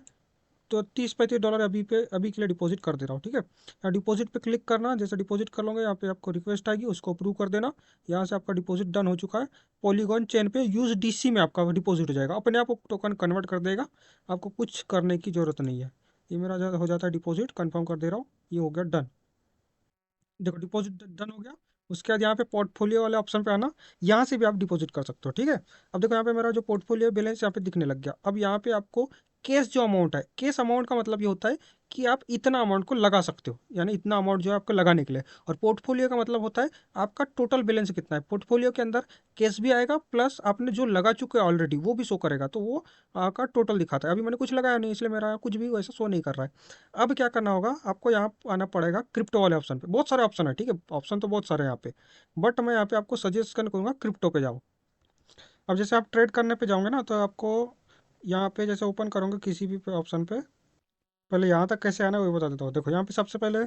तो 30-35 डॉलर अभी के लिए डिपॉजिट कर दे रहा हूँ, ठीक है। यहाँ डिपॉजिट पे क्लिक करना। जैसे डिपॉजिट कर लोगे, यहाँ पे आपको रिक्वेस्ट आएगी, उसको अप्रूव कर देना। यहाँ से आपका डिपॉजिट डन हो चुका है। पॉलीगॉन चेन पे यूएसडीसी में आपका डिपॉजिट हो जाएगा, अपने आप टोकन कन्वर्ट कर देगा। आपको कुछ करने की ज़रूरत नहीं है। ये मेरा हो जाता है डिपॉजिट, कन्फर्म कर दे रहा हूँ। ये हो गया डन। देखो डिपॉजिट डन हो गया। उसके बाद यहाँ पे पोर्टफोलियो वाले ऑप्शन पे आना। यहाँ से भी आप डिपॉजिट कर सकते हो, ठीक है। अब देखो यहाँ पे मेरा जो पोर्टफोलियो बैलेंस यहाँ पे दिखने लग गया। अब यहाँ पे आपको कैश जो अमाउंट है, कैश अमाउंट का मतलब ये होता है कि आप इतना अमाउंट को लगा सकते हो, यानी इतना अमाउंट जो है आपको लगाने के लिए। और पोर्टफोलियो का मतलब होता है आपका टोटल बैलेंस कितना है। पोर्टफोलियो के अंदर कैश भी आएगा, प्लस आपने जो लगा चुके हैं ऑलरेडी वो भी शो करेगा, तो वो आपका टोटल दिखाता है। अभी मैंने कुछ लगाया नहीं, इसलिए मेरा कुछ भी वैसा शो नहीं कर रहा है। अब क्या करना होगा, आपको यहाँ आना पड़ेगा क्रिप्टो वाले ऑप्शन पे। बहुत सारे ऑप्शन है, ठीक है, ऑप्शन तो बहुत सारे हैं यहाँ पे। बट मैं यहाँ पे आपको सजेस्ट करूँगा क्रिप्टो पे जाओ। अब जैसे आप ट्रेड करने पे जाओगे ना, तो आपको यहाँ पे जैसे ओपन करोगे किसी भी पे ऑप्शन पे, पहले यहाँ तक कैसे आना है वो बता देता हूँ। देखो यहाँ पे सबसे पहले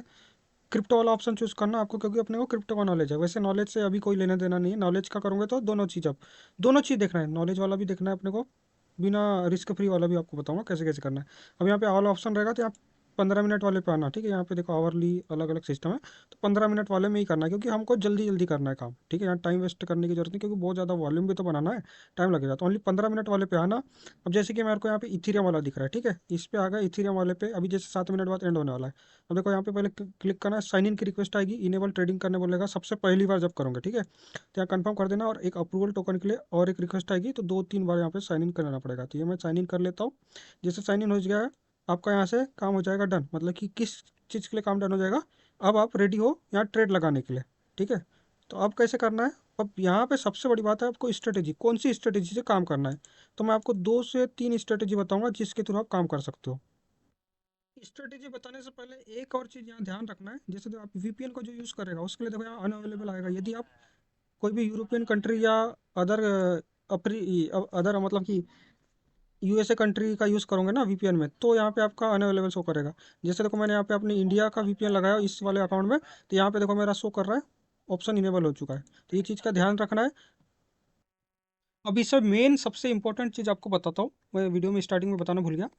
क्रिप्टो वाला ऑप्शन चूज करना आपको, क्योंकि अपने को क्रिप्टो का नॉलेज है। वैसे नॉलेज से अभी कोई लेना देना नहीं है, नॉलेज का करोगे तो दोनों चीज़ देखना है, नॉलेज वाला भी देखना है अपने को, बिना रिस्क फ्री वाला भी आपको बताऊंगा कैसे कैसे करना है। अब यहाँ पे ऑल ऑप्शन रहेगा, तो यहाँ 15 मिनट वाले पे आना, ठीक है। यहाँ पे देखो आवरली अलग अलग सिस्टम है, तो 15 मिनट वाले में ही करना है, क्योंकि हमको जल्दी जल्दी करना है काम, ठीक है। यहाँ टाइम वेस्ट करने की जरूरत नहीं, क्योंकि बहुत ज़्यादा वॉल्यूम भी तो बनाना है, टाइम लगेगा। तो ओनली 15 मिनट वाले पे आना। अब जैसे कि मेरे को यहाँ पे इथीरियम वाला दिख रहा है, ठीक है, इस पे आ गया इथीरियम वाले पे। अभी जैसे 7 मिनट बाद एंड होने वाला है। अब देखो यहाँ पे पहले क्लिक करना है, साइन इन की रिक्वेस्ट आएगी, इनेबल ट्रेडिंग करने बोलेगा सबसे पहली बार जब करोगे, ठीक है। तो यहाँ कंफर्म कर देना, और एक अप्रूवल टोकन के लिए और एक रिक्वेस्ट आएगी, तो 2-3 बार यहाँ पे साइन इन करना पड़ेगा। तो ये मैं साइन इन कर लेता हूँ। जैसे साइन इन हो गया है, आपका यहाँ से काम हो जाएगा डन, मतलब कि किस चीज़ के लिए काम डन हो जाएगा। अब आप रेडी हो यहाँ ट्रेड लगाने के लिए, ठीक है। तो अब कैसे करना है, अब यहाँ पे सबसे बड़ी बात है आपको स्ट्रेटेजी, कौन सी स्ट्रेटेजी से काम करना है। तो मैं आपको 2 से 3 स्ट्रेटेजी बताऊंगा जिसके थ्रू आप काम कर सकते हो। स्ट्रेटेजी बताने से पहले एक और चीज़ यहाँ ध्यान रखना है, जैसे तो आप वीपीएन को जो यूज़ करेगा उसके लिए देखो यहाँ अनअवेलेबल आएगा। यदि आप कोई भी यूरोपियन कंट्री या अदर अपरी अदर मतलब कि यूएसए कंट्री का यूज़ करोगे ना वीपीएन में, तो यहाँ पे आपका अनअवेलेबल शो करेगा। जैसे देखो मैंने यहाँ पे अपने इंडिया का वीपीएन लगाया इस वाले अकाउंट में, तो यहाँ पे देखो मेरा शो कर रहा है, ऑप्शन इनेबल हो चुका है। तो ये चीज़ का ध्यान रखना है। अब इससे मेन सबसे इंपॉर्टेंट चीज़ आपको बताता हूँ, मैं वीडियो में स्टार्टिंग में बताना भूल गया।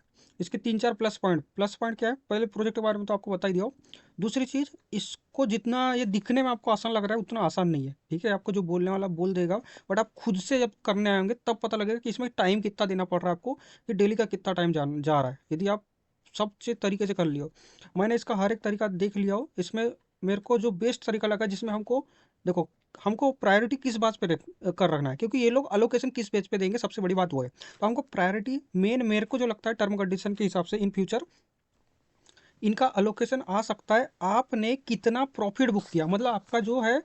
इसके 3-4 प्लस पॉइंट क्या है, पहले प्रोजेक्ट के बारे में तो आपको बता ही दिया हो। दूसरी चीज़, इसको जितना ये दिखने में आपको आसान लग रहा है उतना आसान नहीं है, ठीक है। आपको जो बोलने वाला बोल देगा, बट आप खुद से जब करने आएंगे तब पता लगेगा कि इसमें टाइम कितना देना पड़ रहा है आपको, कि डेली का कितना टाइम जा रहा है। यदि आप सब चीज़ तरीके से कर लियो, मैंने इसका हर एक तरीका देख लिया हो, इसमें मेरे को जो बेस्ट तरीका लगा जिसमें हमको देखो, हमको प्रायोरिटी किस बात पे कर रखना है, क्योंकि ये लोग अलोकेशन किस बेस पे देंगे सबसे बड़ी बात वो है। तो हमको प्रायोरिटी मेन मेरे को जो लगता है टर्म कंडीशन के हिसाब से इन फ्यूचर इनका अलोकेशन आ सकता है, आपने कितना प्रॉफिट बुक किया, मतलब आपका जो है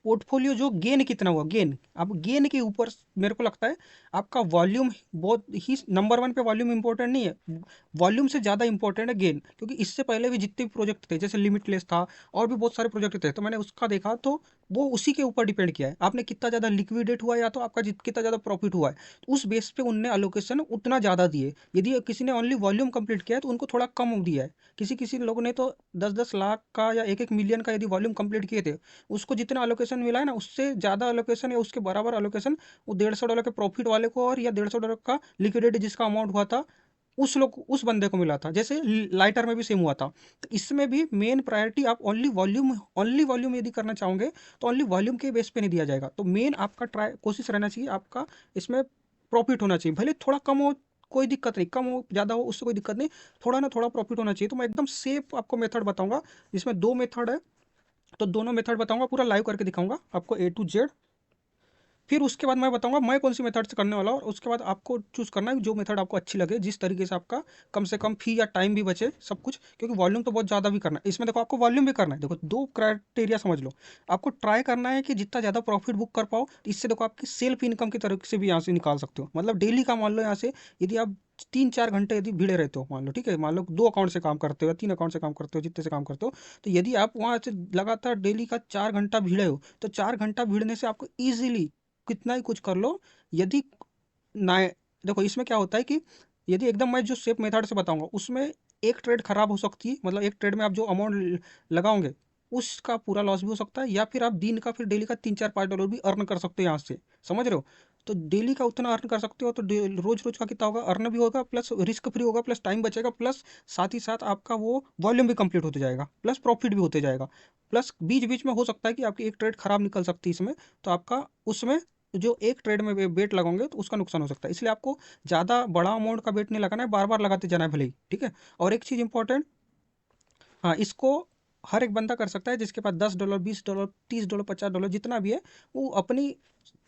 पोर्टफोलियो जो गेन कितना हुआ, गेन। अब गेन के ऊपर मेरे को लगता है आपका वॉल्यूम बहुत ही नंबर वन पे, वॉल्यूम इंपॉर्टेंट नहीं है, वॉल्यूम से ज़्यादा इंपॉर्टेंट है गेन। क्योंकि इससे पहले भी जितने भी प्रोजेक्ट थे, जैसे लिमिटलेस था और भी बहुत सारे प्रोजेक्ट थे, तो मैंने उसका देखा तो वो उसी के ऊपर डिपेंड किया है, आपने कितना ज़्यादा लिक्विडेट हुआ है या तो आपका कितना ज़्यादा प्रॉफिट हुआ है, तो उस बेस पे उनने अलोकेशन उतना ज़्यादा दिए। यदि किसी ने ओनली वॉल्यूम कंप्लीट किया है तो उनको थोड़ा कम दिया है। किसी किसी लोगों ने तो 10-10 लाख का या 1-1 मिलियन का यदि वॉल्यूम कंप्लीट किए थे, उसको जितना अलोकेशन मिला है ना, उससे ज़्यादा अलोकेशन या उसके बराबर अलोकेशन वो $150 के प्रॉफिट वाले को, और या $150 का लिक्विडेट जिसका अमाउंट हुआ था उस बंदे को मिला था। जैसे लाइटर में भी सेम हुआ था। तो इसमें भी मेन प्रायोरिटी आप ओनली वॉल्यूम यदि करना चाहोगे तो ओनली वॉल्यूम के बेस पे नहीं दिया जाएगा। तो मेन आपका ट्राई कोशिश रहना चाहिए आपका इसमें प्रॉफिट होना चाहिए, भले थोड़ा कम हो कोई दिक्कत नहीं, कम हो ज़्यादा हो उससे कोई दिक्कत नहीं, थोड़ा ना थोड़ा प्रॉफिट होना चाहिए। तो मैं एकदम सेफ आपको मेथड बताऊंगा, जिसमें 2 मेथड है, तो दोनों मेथड बताऊंगा, पूरा लाइव करके दिखाऊंगा आपको A to Z। फिर उसके बाद मैं बताऊंगा मैं कौन सी मेथड से करने वाला हूँ, और उसके बाद आपको चूज करना है जो मेथड आपको अच्छी लगे, जिस तरीके से आपका कम से कम फी या टाइम भी बचे सब कुछ। क्योंकि वॉल्यूम तो बहुत ज़्यादा भी करना है इसमें, देखो आपको वॉल्यूम भी करना है। देखो दो क्राइटेरिया समझ लो, आपको ट्राई करना है कि जितना ज़्यादा प्रॉफिट बुक कर पाओ, तो इससे देखो आपकी सेल्फ इनकम की तरफ से भी यहाँ से निकाल सकते हो, मतलब डेली का मान लो यहाँ से, यदि आप 3-4 घंटे यदि भिड़े रहते हो, मान लो ठीक है, मान लो 2 अकाउंट से काम करते हो या 3 अकाउंट से काम करते हो, जितने से काम करते हो, तो यदि आप वहाँ से लगातार डेली का 4 घंटा भिड़े हो, तो 4 घंटा भिड़ने से आपको ईजिली कितना ही कुछ कर लो। यदि ना, देखो इसमें क्या होता है कि यदि एकदम मैं जो सेफ मेथड से बताऊंगा उसमें एक ट्रेड खराब हो सकती है, मतलब एक ट्रेड में आप जो अमाउंट लगाओगे उसका पूरा लॉस भी हो सकता है, या फिर आप दिन का फिर डेली का $3-4-5 भी अर्न कर सकते हो यहाँ से, समझ रहे हो। तो डेली का उतना अर्न कर सकते हो, तो रोज रोज का कितना होगा, अर्न भी होगा, प्लस रिस्क फ्री होगा, प्लस टाइम बचेगा, प्लस साथ ही साथ आपका वो वॉल्यूम भी कंप्लीट होते जाएगा, प्लस प्रॉफिट भी होते जाएगा। प्लस बीच बीच में हो सकता है कि आपकी एक ट्रेड खराब निकल सकती है इसमें, तो आपका उसमें जो एक ट्रेड में बेट लगाओगे तो उसका नुकसान हो सकता है। इसलिए आपको ज़्यादा बड़ा अमाउंट का बेट नहीं लगाना है, बार बार लगाते जाना है भले ही, ठीक है। और एक चीज़ इंपॉर्टेंट, हाँ, इसको हर एक बंदा कर सकता है जिसके पास $10, $20, $30, $50 जितना भी है, वो अपनी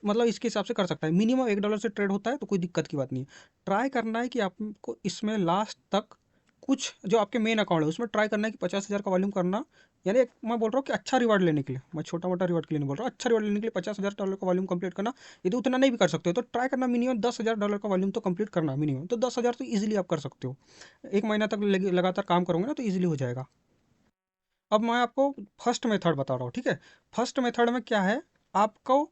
मतलब इसके हिसाब से कर सकता है। मिनिमम $1 से ट्रेड होता है, तो कोई दिक्कत की बात नहीं है। ट्राई करना है कि आपको इसमें लास्ट तक कुछ जो आपके मेन अकाउंट है उसमें ट्राई करना है कि 50,000 का वॉल्यूम करना, यानी मैं बोल रहा हूँ कि अच्छा रिवार्ड लेने के लिए, मैं छोटा मोटा रिवार्ड के लिए नहीं बोल रहा हूँ, अच्छा रिवार्ड लेने के लिए $50,000 का वॉल्यूम कंप्लीट करना। यदि उतना नहीं भी कर सकते हो तो ट्राई करना मिनिमम $10,000 का वॉल्यूम तो कंप्लीट करना मिनिमम, तो 10,000 तो ईजिली आप कर सकते हो। एक महीना तक लगातार काम करोगे ना तो ईजिली हो जाएगा। अब मैं आपको फर्स्ट मेथड बता रहा हूँ, ठीक है। फर्स्ट मेथड में क्या है, आपको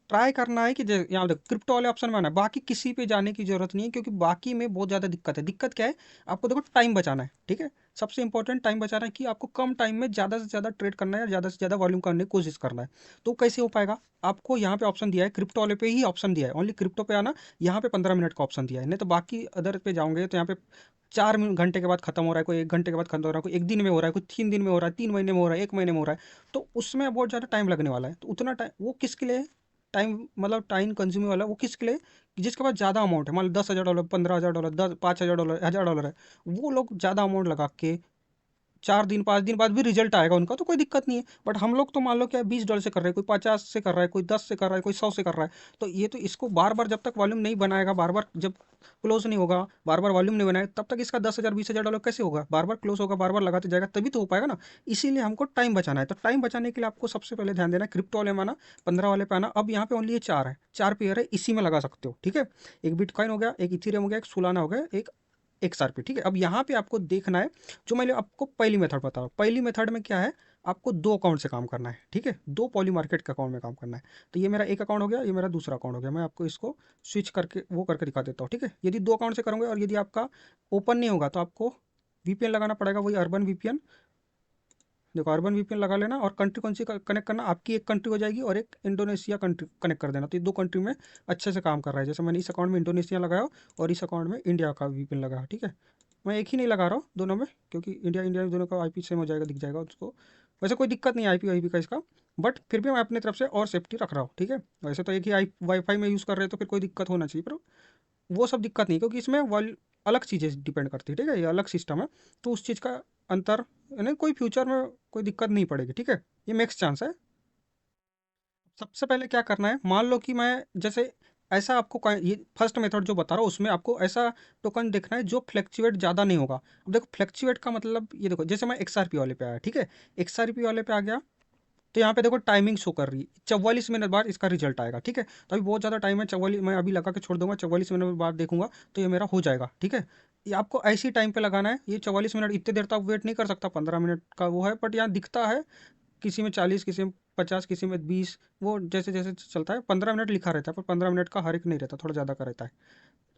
ट्राई करना है कि यहाँ देखो क्रिप्टो वाले ऑप्शन में आना है, बाकी किसी पे जाने की जरूरत नहीं है, क्योंकि बाकी में बहुत ज़्यादा दिक्कत है। दिक्कत क्या है, आपको देखो टाइम बचाना है, ठीक है। सबसे इंपॉर्टेंट टाइम बचाना है कि आपको कम टाइम में ज़्यादा से ज़्यादा ट्रेड करना है या ज़्यादा से ज़्यादा वॉल्यूम करने की कोशिश करना है। तो कैसे हो पाएगा? आपको यहाँ पे ऑप्शन दिया है, क्रिप्टो वाले पे ही ऑप्शन दिया है, ओनली क्रिप्टो पे आना, यहाँ पे 15 मिनट का ऑप्शन दिया है, नहीं तो बाकी अदर पे जाओगे तो यहाँ पे 4 घंटे के बाद खत्म हो रहा है, कोई 1 घंटे के बाद खत्म हो रहा है, कोई एक दिन में हो रहा है, कोई 3 दिन में हो रहा है, 3 महीने में हो रहा है, 1 महीने में हो रहा है। तो उसमें बहुत ज़्यादा टाइम लगने वाला है, तो उतना टाइम वो किसके लिए टाइम, मतलब टाइम कंज्यूमिंग वाला, वो किसके लिए कि जिसके पास ज़्यादा अमाउंट है, मान लो $10,000, $15,000, 5,000, $1,000 है, वो लोग ज़्यादा अमाउंट लगा के 4 दिन 5 दिन बाद भी रिजल्ट आएगा उनका, तो कोई दिक्कत नहीं है। बट हम लोग तो मान लो क्या $20 से कर रहे हैं, कोई 50 से कर रहा है, कोई 10 से कर रहा है, कोई 100 से कर रहा है। तो ये तो इसको बार बार जब तक वॉल्यूम नहीं बनाएगा, बार बार जब क्लोज नहीं होगा, बार बार वॉल्यूम नहीं बनाएगा, तब तक इसका 10,000 $20,000 कैसे होगा? बार बार क्लोज होगा, बार बार लगाते जाएगा, तभी तो हो पाएगा ना। इसीलिए हमको टाइम बचाना है। तो टाइम बचाने के लिए आपको सबसे पहले ध्यान देना है क्रिप्टो वाले में आना, 15 वाले पे आना। अब यहाँ पे ओनली ये चार है, चार पेयर है, इसी में लगा सकते हो, ठीक है। एक बिटकॉइन हो गया, एक इथेरियम हो गया, एक सोलाना हो गया, एक XRP, ठीक है। अब यहाँ पे आपको देखना है, जो मैंने आपको पहली मेथड बताया, पहली मेथड में क्या है, आपको दो अकाउंट से काम करना है, ठीक है, दो पॉली मार्केट के अकाउंट में काम करना है। तो ये मेरा एक अकाउंट हो गया, ये मेरा दूसरा अकाउंट हो गया। मैं आपको इसको स्विच करके वो करके दिखा देता हूँ, ठीक है। यदि दो अकाउंट से करोगे और यदि आपका ओपन नहीं होगा तो आपको VPN लगाना पड़ेगा, वही अर्बन VPN। देखो अर्बन VPN लगा लेना, और कंट्री कौन सी कनेक्ट करना, आपकी एक कंट्री हो जाएगी और एक इंडोनेशिया कंट्री कनेक्ट कर देना। तो ये दो कंट्री में अच्छे से काम कर रहा है। जैसे मैंने इस अकाउंट में इंडोनेशिया लगाया और इस अकाउंट में इंडिया का VPN लगाया, ठीक है। मैं एक ही नहीं लगा रहा हूँ दोनों में, क्योंकि इंडिया इंडिया दोनों का IP सेम हो जाएगा, दिख जाएगा उसको। वैसे कोई दिक्कत नहीं है IP वाईपी का इसका, बट फिर भी मैं अपनी तरफ से और सेफ्टी रख रहा हूँ, ठीक है। वैसे तो एक ही आई वाईफाई में यूज़ कर रहे हैं तो फिर कोई दिक्कत होना चाहिए, पर वो सब दिक्कत नहीं, क्योंकि इसमें अलग चीज़ें डिपेंड करती है, ठीक है, ये अलग सिस्टम है। तो उस चीज़ का अंतर, यानी कोई फ्यूचर में कोई दिक्कत नहीं पड़ेगी, ठीक है। ये मैक्स चांस है। सबसे पहले क्या करना है, मान लो कि मैं जैसे ऐसा आपको ये फर्स्ट मेथड जो बता रहा हूँ उसमें आपको ऐसा टोकन देखना है जो फ्लैक्चुएट ज़्यादा नहीं होगा। अब देखो फ्लैक्चुएट का मतलब, ये देखो जैसे मैं XRP वाले पे आया, ठीक है, XRP वाले पे आ गया, तो यहाँ पे देखो टाइमिंग शो कर रही है, 44 मिनट बाद इसका रिजल्ट आएगा, ठीक है। तो अभी बहुत ज़्यादा टाइम है, 44, मैं अभी लगा के छोड़ दूंगा, 44 मिनट बाद देखूंगा तो ये मेरा हो जाएगा, ठीक है। ये आपको ऐसी टाइम पे लगाना है, ये 44 मिनट इतने देर तक वेट नहीं कर सकता, 15 मिनट का वो है, बट यहाँ दिखता है किसी में 40, किसी में 50, किसी में 20, वो जैसे जैसे चलता है। 15 मिनट लिखा रहता है, पर 15 मिनट का हर एक नहीं रहता, थोड़ा ज़्यादा का रहता है।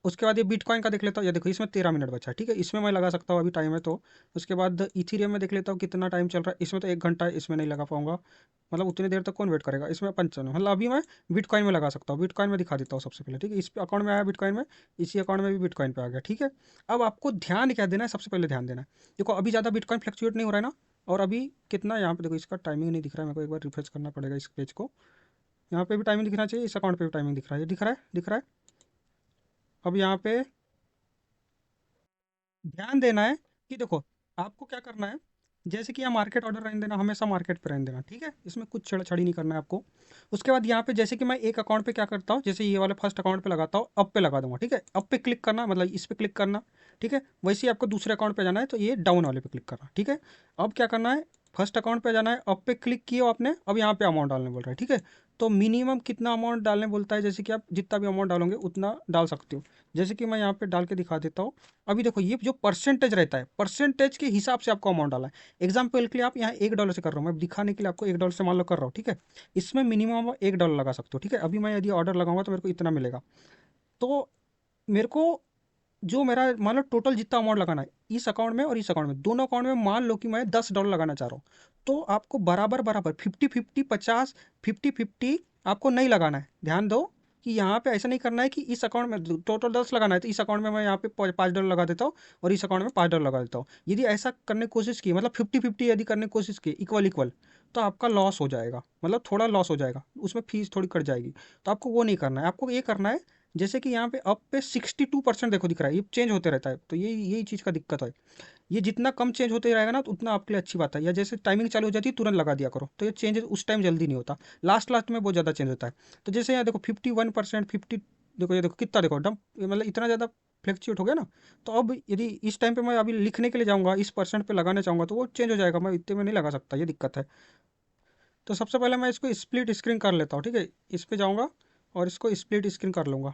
उसके बाद ये बिटकॉइन का देख लेता हूँ, ये देखो इसमें 13 मिनट बचा है, ठीक है, इसमें मैं लगा सकता हूँ, अभी टाइम है तो। उसके बाद इथीरियम में देख लेता हूँ कितना टाइम चल रहा है, इसमें तो 1 घंटा है, इसमें नहीं लगा पाऊंगा, मतलब उतनी देर तक कौन वेट करेगा। इसमें 55, मतलब अभी मैं बिटकॉइन में लगा सकता हूँ। बिटकॉइन में दिखा देता हूँ सबसे पहले, ठीक है। इस अकाउंट में आया बिटकॉइन में, इसी अकाउंट में भी बिटकॉइन पे आ गया, ठीक है। अब आपको ध्यान क्या देना है, सबसे पहले ध्यान देना है, देखो अभी ज़्यादा बिटकॉइन फ्लक्चुएट नहीं हो रहा है ना, और अभी कितना यहाँ पे देखो, इसका टाइमिंग नहीं दिख रहा है, मेरे को एक बार रिफ्रेश करना पड़ेगा इस पेज को। यहाँ पे भी टाइमिंग दिखना चाहिए, इस अकाउंट पे भी टाइमिंग दिख रहा है, ये दिख रहा है, दिख रहा है। अब यहाँ पे ध्यान देना है कि देखो आपको क्या करना है, जैसे कि यहाँ मार्केट ऑर्डर रहने देना, हमेशा मार्केट पे रहने देना, ठीक है, इसमें कुछ छेड़छाड़ी नहीं करना है आपको। उसके बाद यहाँ पे जैसे कि मैं एक अकाउंट पे क्या करता हूँ, जैसे ये वाले फर्स्ट अकाउंट पे लगाता हूँ, अब पे लगा दूंगा, ठीक है, अब पे क्लिक करना, मतलब इस पे क्लिक करना, ठीक है। वैसे ही आपको दूसरे अकाउंट पे जाना है तो ये डाउन वाले पे क्लिक करना, ठीक है। अब क्या करना है, फर्स्ट अकाउंट पे जाना है, अब पे क्लिक किया आपने, अब यहाँ पे अमाउंट डालने बोल रहा है, ठीक है। तो मिनिमम कितना अमाउंट डालने बोलता है, जैसे कि आप जितना भी अमाउंट डालोगे उतना डाल सकते हो। जैसे कि मैं यहाँ पे डाल के दिखा देता हूँ। अभी देखो ये जो परसेंटेज रहता है, परसेंटेज के हिसाब से आपको अमाउंट डालना है। एग्जाम्पल के लिए आप यहाँ $1 से कर रहा हूँ, मैं दिखाने के लिए आपको $1 से मान लो कर रहा हूँ, ठीक है। इसमें मिनिमम $1 लगा सकते हो, ठीक है। अभी मैं यदि ऑर्डर लगाऊंगा तो मेरे को इतना मिलेगा। तो मेरे को जो मेरा मान लो टोटल जितना अमाउंट लगाना है इस अकाउंट में और इस अकाउंट में, दोनों अकाउंट में मान लो कि मैं $10 लगाना चाह रहा हूँ, तो आपको बराबर बराबर 50-50, 50-50 आपको नहीं लगाना है। ध्यान दो कि यहाँ पे ऐसा नहीं करना है कि इस अकाउंट में टोटल 10 लगाना है तो इस अकाउंट में मैं यहाँ पे $5 लगा देता हूँ और इस अकाउंट में $5 लगा देता हूँ। यदि ऐसा करने की कोशिश की, मतलब 50-50 यदि करने की कोशिश की इक्वल इक्वल, तो आपका लॉस हो जाएगा, मतलब थोड़ा लॉस हो जाएगा, उसमें फीस थोड़ी कट जाएगी। तो आपको वो नहीं करना है, आपको ये करना है जैसे कि यहाँ पे अप पे 62% देखो दिख रहा है, ये चेंज होते रहता है, तो यही चीज़ का दिक्कत है। ये जितना कम चेंज होते रहेगा ना तो उतना आपके लिए अच्छी बात है। या जैसे टाइमिंग चालू हो जाती है तुरंत लगा दिया करो, तो ये चेंज उस टाइम जल्दी नहीं होता, लास्ट लास्ट में बहुत ज़्यादा चेंज होता है। तो जैसे यहाँ देखो 51%, 50, देखो ये देखो कितना, देखो डम, मतलब इतना ज़्यादा फ्लैक्चुएट हो गया ना। तो अब यदि इस टाइम पे मैं अभी लिखने के लिए जाऊँगा, इस परसेंट पे लगाना चाहूँगा तो वो चेंज हो जाएगा, मैं इतने में नहीं लगा सकता, ये दिक्कत है। तो सबसे पहले मैं इसको स्प्लिट स्क्रीन कर लेता हूँ, ठीक है। इस पे जाऊँगा और इसको स्प्लिट स्क्रीन कर लूँगा।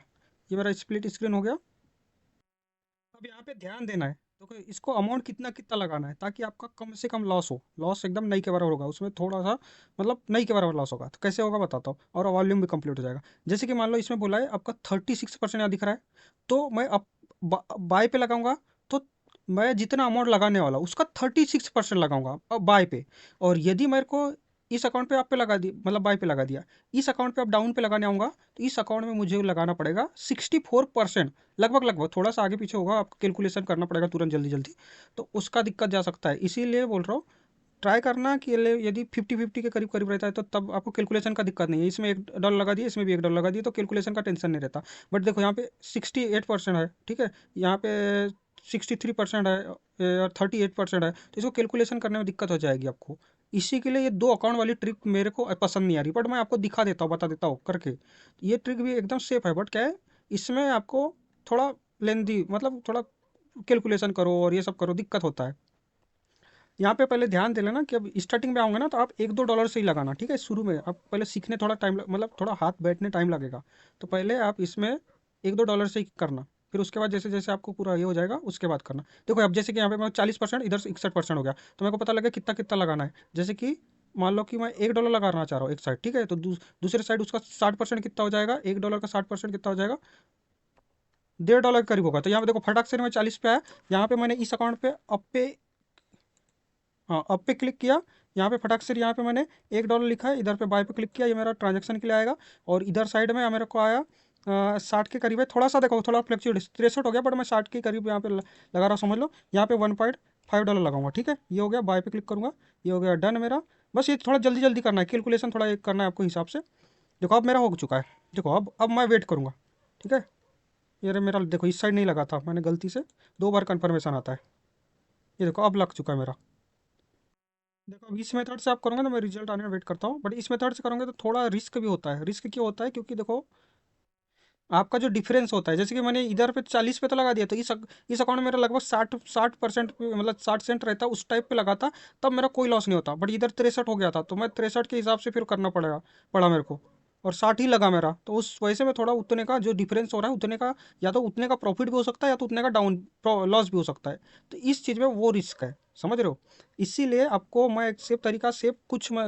ये मेरा स्प्लिट स्क्रीन हो गया। अब यहाँ पे ध्यान देना है, तो इसको अमाउंट कितना कितना लगाना है ताकि आपका कम से कम लॉस हो, लॉस एकदम नहीं के बराबर होगा, उसमें थोड़ा सा मतलब नहीं के बराबर लॉस होगा। तो कैसे होगा बताता हूँ, और वॉल्यूम भी कंप्लीट हो जाएगा। जैसे कि मान लो इसमें बोला है आपका 36% यहाँ दिख रहा है, तो मैं अब बाय पे लगाऊंगा तो मैं जितना अमाउंट लगाने वाला उसका 36% लगाऊंगा अब बाय पे। और यदि मेरे को इस अकाउंट पे आप पे लगा दी, मतलब बाय पे लगा दिया, इस अकाउंट पे आप डाउन पे लगाने आऊँगा, तो इस अकाउंट में मुझे लगाना पड़ेगा 64%, लगभग लगभग, थोड़ा सा आगे पीछे होगा, आपको कैलकुलेशन करना पड़ेगा तुरंत जल्दी जल्दी, तो उसका दिक्कत जा सकता है। इसीलिए बोल रहा हूँ, ट्राई करना कि यदि 50-50 के करीब करीब रहता है तो तब आपको कैलकुलेशन का दिक्कत नहीं है। इसमें $1 लगा दिए, इसमें भी $1 लगा दिए, तो कैलकुलेशन का टेंशन नहीं रहता। बट देखो यहाँ पे 68% है, ठीक है, यहाँ पे 63% है और 38% है, तो इसको कैलकुलेशन करने में दिक्कत हो जाएगी आपको। इसी के लिए ये दो अकाउंट वाली ट्रिक मेरे को पसंद नहीं आ रही, बट मैं आपको दिखा देता हूँ, बता देता हूँ करके। ये ट्रिक भी एकदम सेफ है, बट क्या है, इसमें आपको थोड़ा लेंदी, मतलब थोड़ा कैलकुलेशन करो और ये सब करो, दिक्कत होता है। यहाँ पे पहले ध्यान दे लेना कि अब स्टार्टिंग में आऊँगा ना, तो आप $1-2 से ही लगाना, ठीक है। शुरू में आप पहले सीखने थोड़ा टाइम, मतलब थोड़ा हाथ बैठने टाइम लगेगा, तो पहले आप इसमें $1-2 से ही करना। फिर उसके बाद जैसे जैसे आपको पूरा ये हो जाएगा उसके बाद करना। देखो अब जैसे कि यहाँ पे मैं 40%, इधर से 61% हो गया, तो मेरे को पता लगा कितना कितना लगाना है। जैसे कि मान लो कि मैं $1 लगाना चाह रहा हूँ एक साइड, ठीक है, तो दूसरे साइड उसका 60% कितना हो जाएगा, $1 का 60% कितना हो जाएगा, $1.5 के करीब होगा। तो यहाँ पे देखो फटाक से मैं 40 पे आया, यहाँ पे मैंने इस अकाउंट पे अब पे, हाँ अब पे क्लिक किया, यहाँ पे फटाक से यहाँ पे मैंने $1 लिखा है, इधर पे बाय पे क्लिक किया, ये मेरा ट्रांजेक्शन के लिए आएगा। और इधर साइड में मेरे को आया 60 के करीब है, थोड़ा सा देखो थोड़ा फ्लक्चुएट 63 हो गया, बट मैं 60 के करीब यहाँ पे लगा रहा हूँ, समझ लो। यहाँ पे $1.5 लगाऊंगा, ठीक है, ये हो गया, बाय पे क्लिक करूँगा, ये हो गया डन मेरा। बस ये थोड़ा जल्दी जल्दी करना है, कैलकुलेशन थोड़ा एक करना है आपको हिसाब से। देखो अब मेरा हो चुका है, देखो अब मैं वेट करूँगा, ठीक है। ये मेरा देखो इस साइड नहीं लगा था, मैंने गलती से 2 बार कन्फर्मेशन आता है, ये देखो अब लग चुका है मेरा। देखो अब इस मेथड से आप करोगे तो मैं रिजल्ट आने में वेट करता हूँ, बट इस मेथड से करोगे तो थोड़ा रिस्क भी होता है। रिस्क क्यों होता है, क्योंकि देखो आपका जो डिफरेंस होता है, जैसे कि मैंने इधर पे 40 पे तो लगा दिया, तो इस अकाउंट में मेरा लगभग 60% मतलब 60 सेंट रहता, उस टाइप पे लगाता, तब मेरा कोई लॉस नहीं होता। बट इधर 63 हो गया था, तो मैं 63 के हिसाब से फिर करना पड़ा मेरे को, और 60 ही लगा मेरा, तो उस वजह से मैं थोड़ा उतने का जो डिफरेंस हो रहा है उतने का, या तो उतने का प्रॉफिट भी हो सकता है या तो उतने का डाउन लॉस भी हो सकता है। तो इस चीज़ में वो रिस्क है, समझ रहे हो। इसीलिए आपको मैं एक सेफ तरीका, सेफ कुछ मैं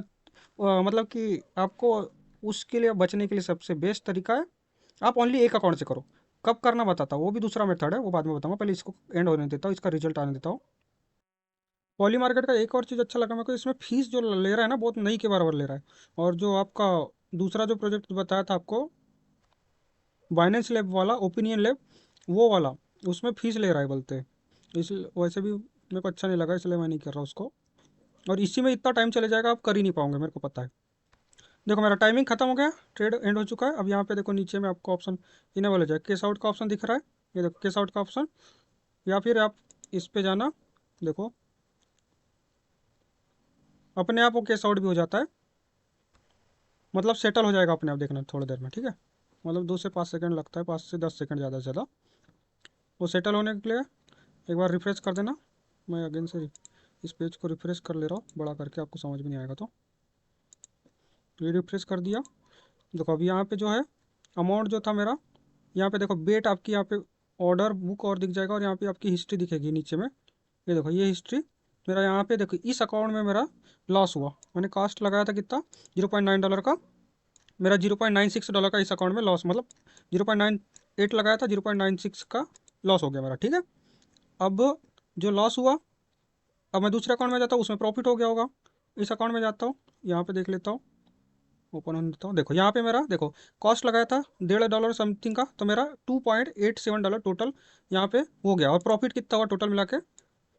मतलब कि आपको उसके लिए बचने के लिए सबसे बेस्ट तरीका है, आप ओनली एक अकाउंट से करो। कब करना बताता हूँ, वो भी दूसरा मेथड है, वो बाद में बताऊंगा, पहले इसको एंड होने देता हूँ, इसका रिजल्ट आने देता हूँ। पॉली मार्केट का एक और चीज़ अच्छा लगा मेरे को, इसमें फीस जो ले रहा है ना, बहुत नहीं के बराबर ले रहा है। और जो आपका दूसरा जो प्रोजेक्ट बताया था आपको, बाइनेंस लैब वाला, ओपिनियन लैब, वो वाला, उसमें फीस ले रहा है बोलते, इस वैसे भी मेरे को अच्छा नहीं लगा, इसलिए मैं नहीं कर रहा उसको। और इसी में इतना टाइम चले जाएगा, आप कर ही नहीं पाओगे, मेरे को पता है। देखो मेरा टाइमिंग खत्म हो गया, ट्रेड एंड हो चुका है। अब यहाँ पे देखो नीचे में आपको ऑप्शन इनेबल हो जाए, केस आउट का ऑप्शन दिख रहा है, ये देखो केस आउट का ऑप्शन, या फिर आप इस पे जाना, देखो अपने आप वो केस आउट भी हो जाता है, मतलब सेटल हो जाएगा अपने आप, देखना थोड़ी देर में, ठीक है। मतलब 2 से 5 सेकंड लगता है, 5 से 10 सेकंड ज़्यादा से ज़्यादा वो सेटल होने के लिए। एक बार रिफ्रेश कर देना, मैं अगेन से इस पेज को रिफ्रेश कर ले रहा हूँ बड़ा करके, आपको समझ में नहीं आएगा तो ये रिफ्रेश कर दिया। देखो अभी यहाँ पे जो है अमाउंट जो था मेरा, यहाँ पे देखो बेट आपकी, यहाँ पे ऑर्डर बुक और दिख जाएगा, और यहाँ पे आपकी हिस्ट्री दिखेगी नीचे में, ये देखो ये हिस्ट्री मेरा। यहाँ पे देखो इस अकाउंट में मेरा लॉस हुआ, मैंने कॉस्ट लगाया था कितना, $0.9 का, मेरा $0.96 का इस अकाउंट में लॉस, मतलब 0.98 लगाया था, 0.96 का लॉस हो गया मेरा, ठीक है। अब जो लॉस हुआ, अब मैं दूसरे अकाउंट में जाता हूँ, उसमें प्रॉफिट हो गया होगा। इस अकाउंट में जाता हूँ, यहाँ पे देख लेता हूँ, ओपन होने देता हूँ। देखो यहाँ पे मेरा देखो कॉस्ट लगाया था $1.5 समथिंग का, तो मेरा $2.87 टोटल यहाँ पे हो गया। और प्रॉफिट कितना हुआ टोटल मिला के,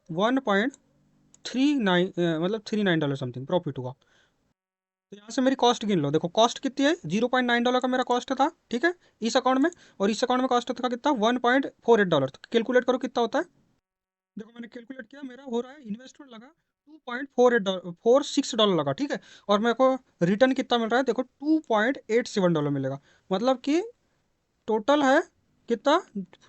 1.39 मतलब $39 समथिंग प्रॉफिट हुआ। तो यहाँ से मेरी कॉस्ट गिन लो, देखो कॉस्ट कितनी है, $0.9 का मेरा कॉस्ट था, ठीक है, इस अकाउंट में। और इस अकाउंट में कॉस्ट था कितना, $1.48। तो कैलकुलेट करो कितना होता है। देखो मैंने कैलकुलेट किया, मेरा हो रहा है, इन्वेस्टमेंट लगा $2.46 लगा, ठीक है। और मेरे को रिटर्न कितना मिल रहा है, देखो $2.87 मिलेगा। मतलब कि टोटल है कितना,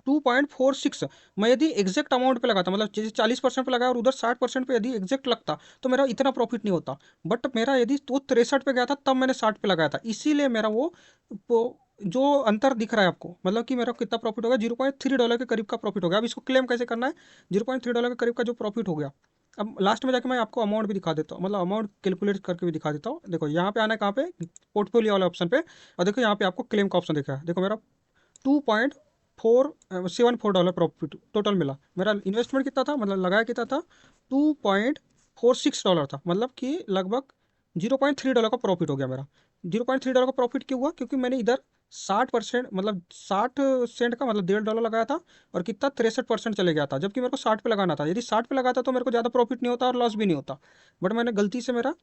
2.46। मैं यदि एग्जैक्ट अमाउंट पे लगाता, मतलब जैसे 40% पे लगाया और उधर 60% पे यदि एग्जैक्ट लगता, तो मेरा इतना प्रॉफिट नहीं होता। बट मेरा यदि वो 63 पे गया था, तब मैंने 60 पे लगाया था, इसीलिए मेरा वो जो अंतर दिख रहा है आपको, मतलब कि मेरा कितना प्रॉफिट होगा, $0.3 के करीब का प्रॉफिट हो गया। अब इसको क्लेम कैसे करना है, $0.3 के करीब का जो प्रॉफिट हो गया, अब लास्ट में जाके मैं आपको अमाउंट भी दिखा देता हूँ, मतलब अमाउंट कैलकुलेट करके भी दिखा देता हूँ। देखो यहाँ पे आना है, कहाँ पे, पोर्टफोलियो वाले ऑप्शन पे, और देखो यहाँ पे आपको क्लेम का ऑप्शन दिखा है, देखो मेरा $2.74 प्रॉफिट टोटल मिला। मेरा इन्वेस्टमेंट कितना था, मतलब लगाया कितना था, $2.46 था, मतलब कि लगभग $0.3 का प्रॉफिट हो गया मेरा। $0.3 का प्रॉफिट क्यों हुआ, क्योंकि मैंने इधर 60%, मतलब 60 सेंट का मतलब $1.5 लगाया था, और कितना 63% चले गया था, जबकि मेरे को 60 पे लगाना था। यदि 60 पे लगाता तो मेरे को ज़्यादा प्रॉफिट नहीं होता और लॉस भी नहीं होता, बट मैंने गलती से मेरा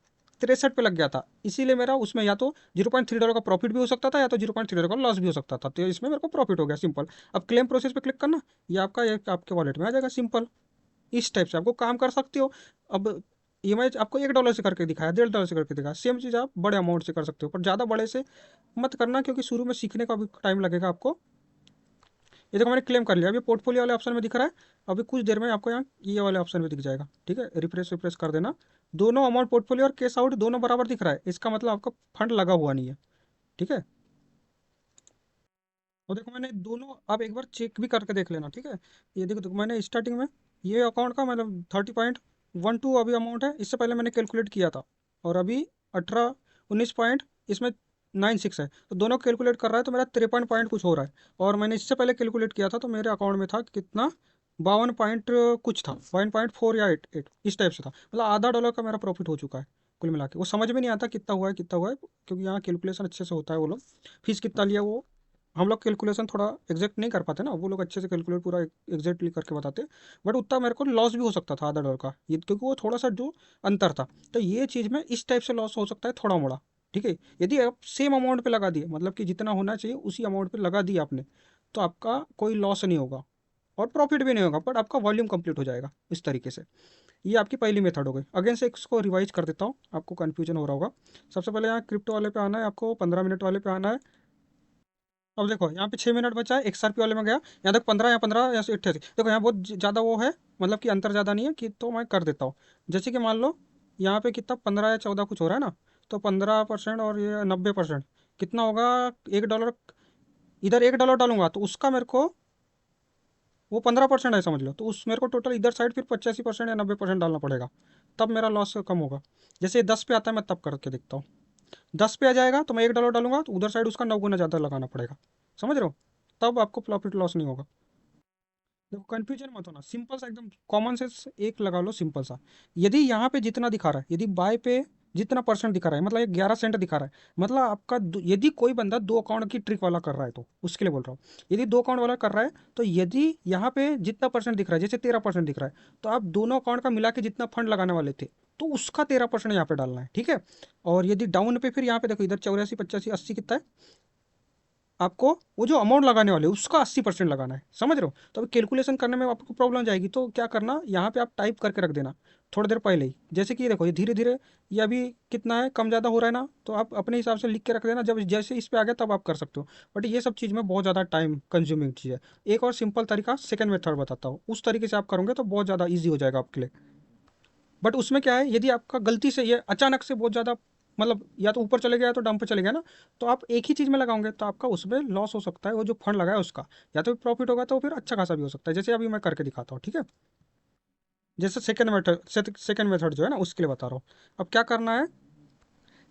63 पे लग गया था, इसीलिए मेरा उसमें या तो $0.3 का प्रॉफिट भी हो सकता था, या तो $0.3 का लॉस भी हो सकता था, तो इसमें मेरे को प्रॉफिट हो गया, सिंपल। अब क्लेम प्रोसेस पे क्लिक करना, ये आपका एक आपके वॉलेट में आ जाएगा, सिंपल। इस टाइप से आपको काम कर सकते हो। अब ये मैं आपको $1 से करके दिखाया, $1.5 से करके दिखाया, सेम चीज़ आप बड़े अमाउंट से कर सकते हो, पर ज़्यादा बड़े से मत करना, क्योंकि शुरू में सीखने का भी टाइम लगेगा आपको। ये देखो मैंने क्लेम कर लिया, अभी पोर्टफोलियो वाले ऑप्शन में दिख रहा है, अभी कुछ देर में आपको यहाँ ये वाले ऑप्शन में दिख जाएगा, ठीक है। रिफ्रेश रिफ्रेश कर देना, दोनों अमाउंट पोर्टफोलियो और कैश आउट दोनों बराबर दिख रहा है, इसका मतलब आपका फंड लगा हुआ नहीं है, ठीक है। और देखो मैंने दोनों, आप एक बार चेक भी करके देख लेना, ठीक है। ये देखो मैंने स्टार्टिंग में ये अकाउंट का मतलब 30.12 अभी अमाउंट है, इससे पहले मैंने कैलकुलेट किया था, और अभी 19 पॉइंट इसमें 96 है, तो दोनों कैलकुलेट कर रहा है तो मेरा 53 पॉइंट कुछ हो रहा है। और मैंने इससे पहले कैलकुलेट किया था तो मेरे अकाउंट में था कितना, 52 पॉइंट कुछ था, 52.4 या 8 इस टाइप से था, मतलब $0.5 का मेरा प्रॉफिट हो चुका है कुल मिला के। वो समझ में नहीं आता कितना हुआ है कितना हुआ है, क्योंकि यहाँ कैलकुलेशन अच्छे से होता है, वो लोग फीस कितना लिया वो हम लोग कैलकुलेशन थोड़ा एग्जैक्ट नहीं कर पाते ना, वो लोग अच्छे से कैलकुलेट पूरा एग्जैक्टली करके बताते। बट उतना मेरे को लॉस भी हो सकता था $0.5 का, ये क्योंकि वो थोड़ा सा जो अंतर था, तो ये चीज़ में इस टाइप से लॉस हो सकता है थोड़ा मोड़ा, ठीक है। यदि आप सेम अमाउंट पे लगा दिए, मतलब कि जितना होना चाहिए उसी अमाउंट पे लगा दिया आपने, तो आपका कोई लॉस नहीं होगा और प्रॉफिट भी नहीं होगा, बट आपका वॉल्यूम कंप्लीट हो जाएगा इस तरीके से। ये आपकी पहली मेथड हो गई। अगेन से इसको रिवाइज कर देता हूँ, आपको कन्फ्यूजन हो रहा होगा। सबसे पहले यहाँ क्रिप्टो वाले पे आना है, आपको 15 मिनट वाले पे आना है। अब देखो यहाँ पे 6 मिनट बचा है, XRP वाले में गया, यहाँ तक 15 या 15 या 88, देखो यहाँ बहुत ज़्यादा वो है, मतलब कि अंतर ज़्यादा नहीं है कि, तो मैं कर देता हूँ। जैसे कि मान लो यहाँ पे कितना 15 या 14 कुछ हो रहा है ना, तो 15% और ये 90% कितना होगा, $1। इधर $1 डालूंगा तो उसका मेरे को वो 15% है समझ लो, तो उस मेरे को टोटल इधर साइड फिर 85% या 90% डालना पड़ेगा, तब मेरा लॉस कम होगा। जैसे 10 पे आता है मैं तब करके देखता हूँ। 10 पे आ जाएगा तो मैं $1 डालूंगा, तो उधर साइड उसका 9 गुना ज़्यादा लगाना पड़ेगा, समझ रहे हो, तब आपको प्रॉफिट लॉस नहीं होगा। देखो कन्फ्यूजन मत होना, सिंपल सा एकदम कॉमन सेंस एक लगा लो, सिंपल सा। यदि यहाँ पे जितना दिखा रहा है, यदि बाय पे जितना परसेंट दिखा रहा है, मतलब ये 11 सेंट दिखा रहा है, मतलब आपका यदि कोई बंदा दो अकाउंट की ट्रिक वाला कर रहा है, तो उसके लिए बोल रहा हूँ। यदि दो अकाउंट वाला कर रहा है, तो यदि यहाँ पे जितना परसेंट दिख रहा है, जैसे 13% दिख रहा है, तो आप दोनों अकाउंट का मिला के जितना फंड लगाने वाले थे, तो उसका 13% यहाँ पे डालना है, ठीक है। और यदि डाउन पे फिर यहाँ पे देखो, इधर 84, 85, 80 कितना है, आपको वो जो अमाउंट लगाने वाले उसका 80% लगाना है, समझ रहे हो। तो अभी कैलकुलेशन करने में आपको प्रॉब्लम जाएगी, तो क्या करना, यहाँ पे आप टाइप करके रख देना थोड़ी देर पहले ही। जैसे कि ये देखो, ये धीरे धीरे ये अभी कितना है, कम ज़्यादा हो रहा है ना, तो आप अपने हिसाब से लिख के रख देना, जब जैसे इस पे आ गया तब आप कर सकते हो। बट ये सब चीज़ में बहुत ज़्यादा टाइम कंज्यूमिंग चीज़ है। एक और सिंपल तरीका सेकेंड मेथड बताता हूँ, उस तरीके से आप करोगे तो बहुत ज़्यादा ईजी हो जाएगा आपके लिए। बट उसमें क्या है, यदि आपका गलती से ये अचानक से बहुत ज़्यादा, मतलब या तो ऊपर चले गया या तो डाउन पे चले गया ना, तो आप एक ही चीज़ में लगाओगे तो आपका उसमें लॉस हो सकता है, वो जो फंड लगाया उसका, या तो प्रॉफिट होगा तो फिर अच्छा खासा भी हो सकता है, जैसे अभी मैं करके दिखाता हूँ, ठीक है। जैसे सेकेंड मेथड जो है ना, उसके लिए बता रहा हूँ। अब क्या करना है,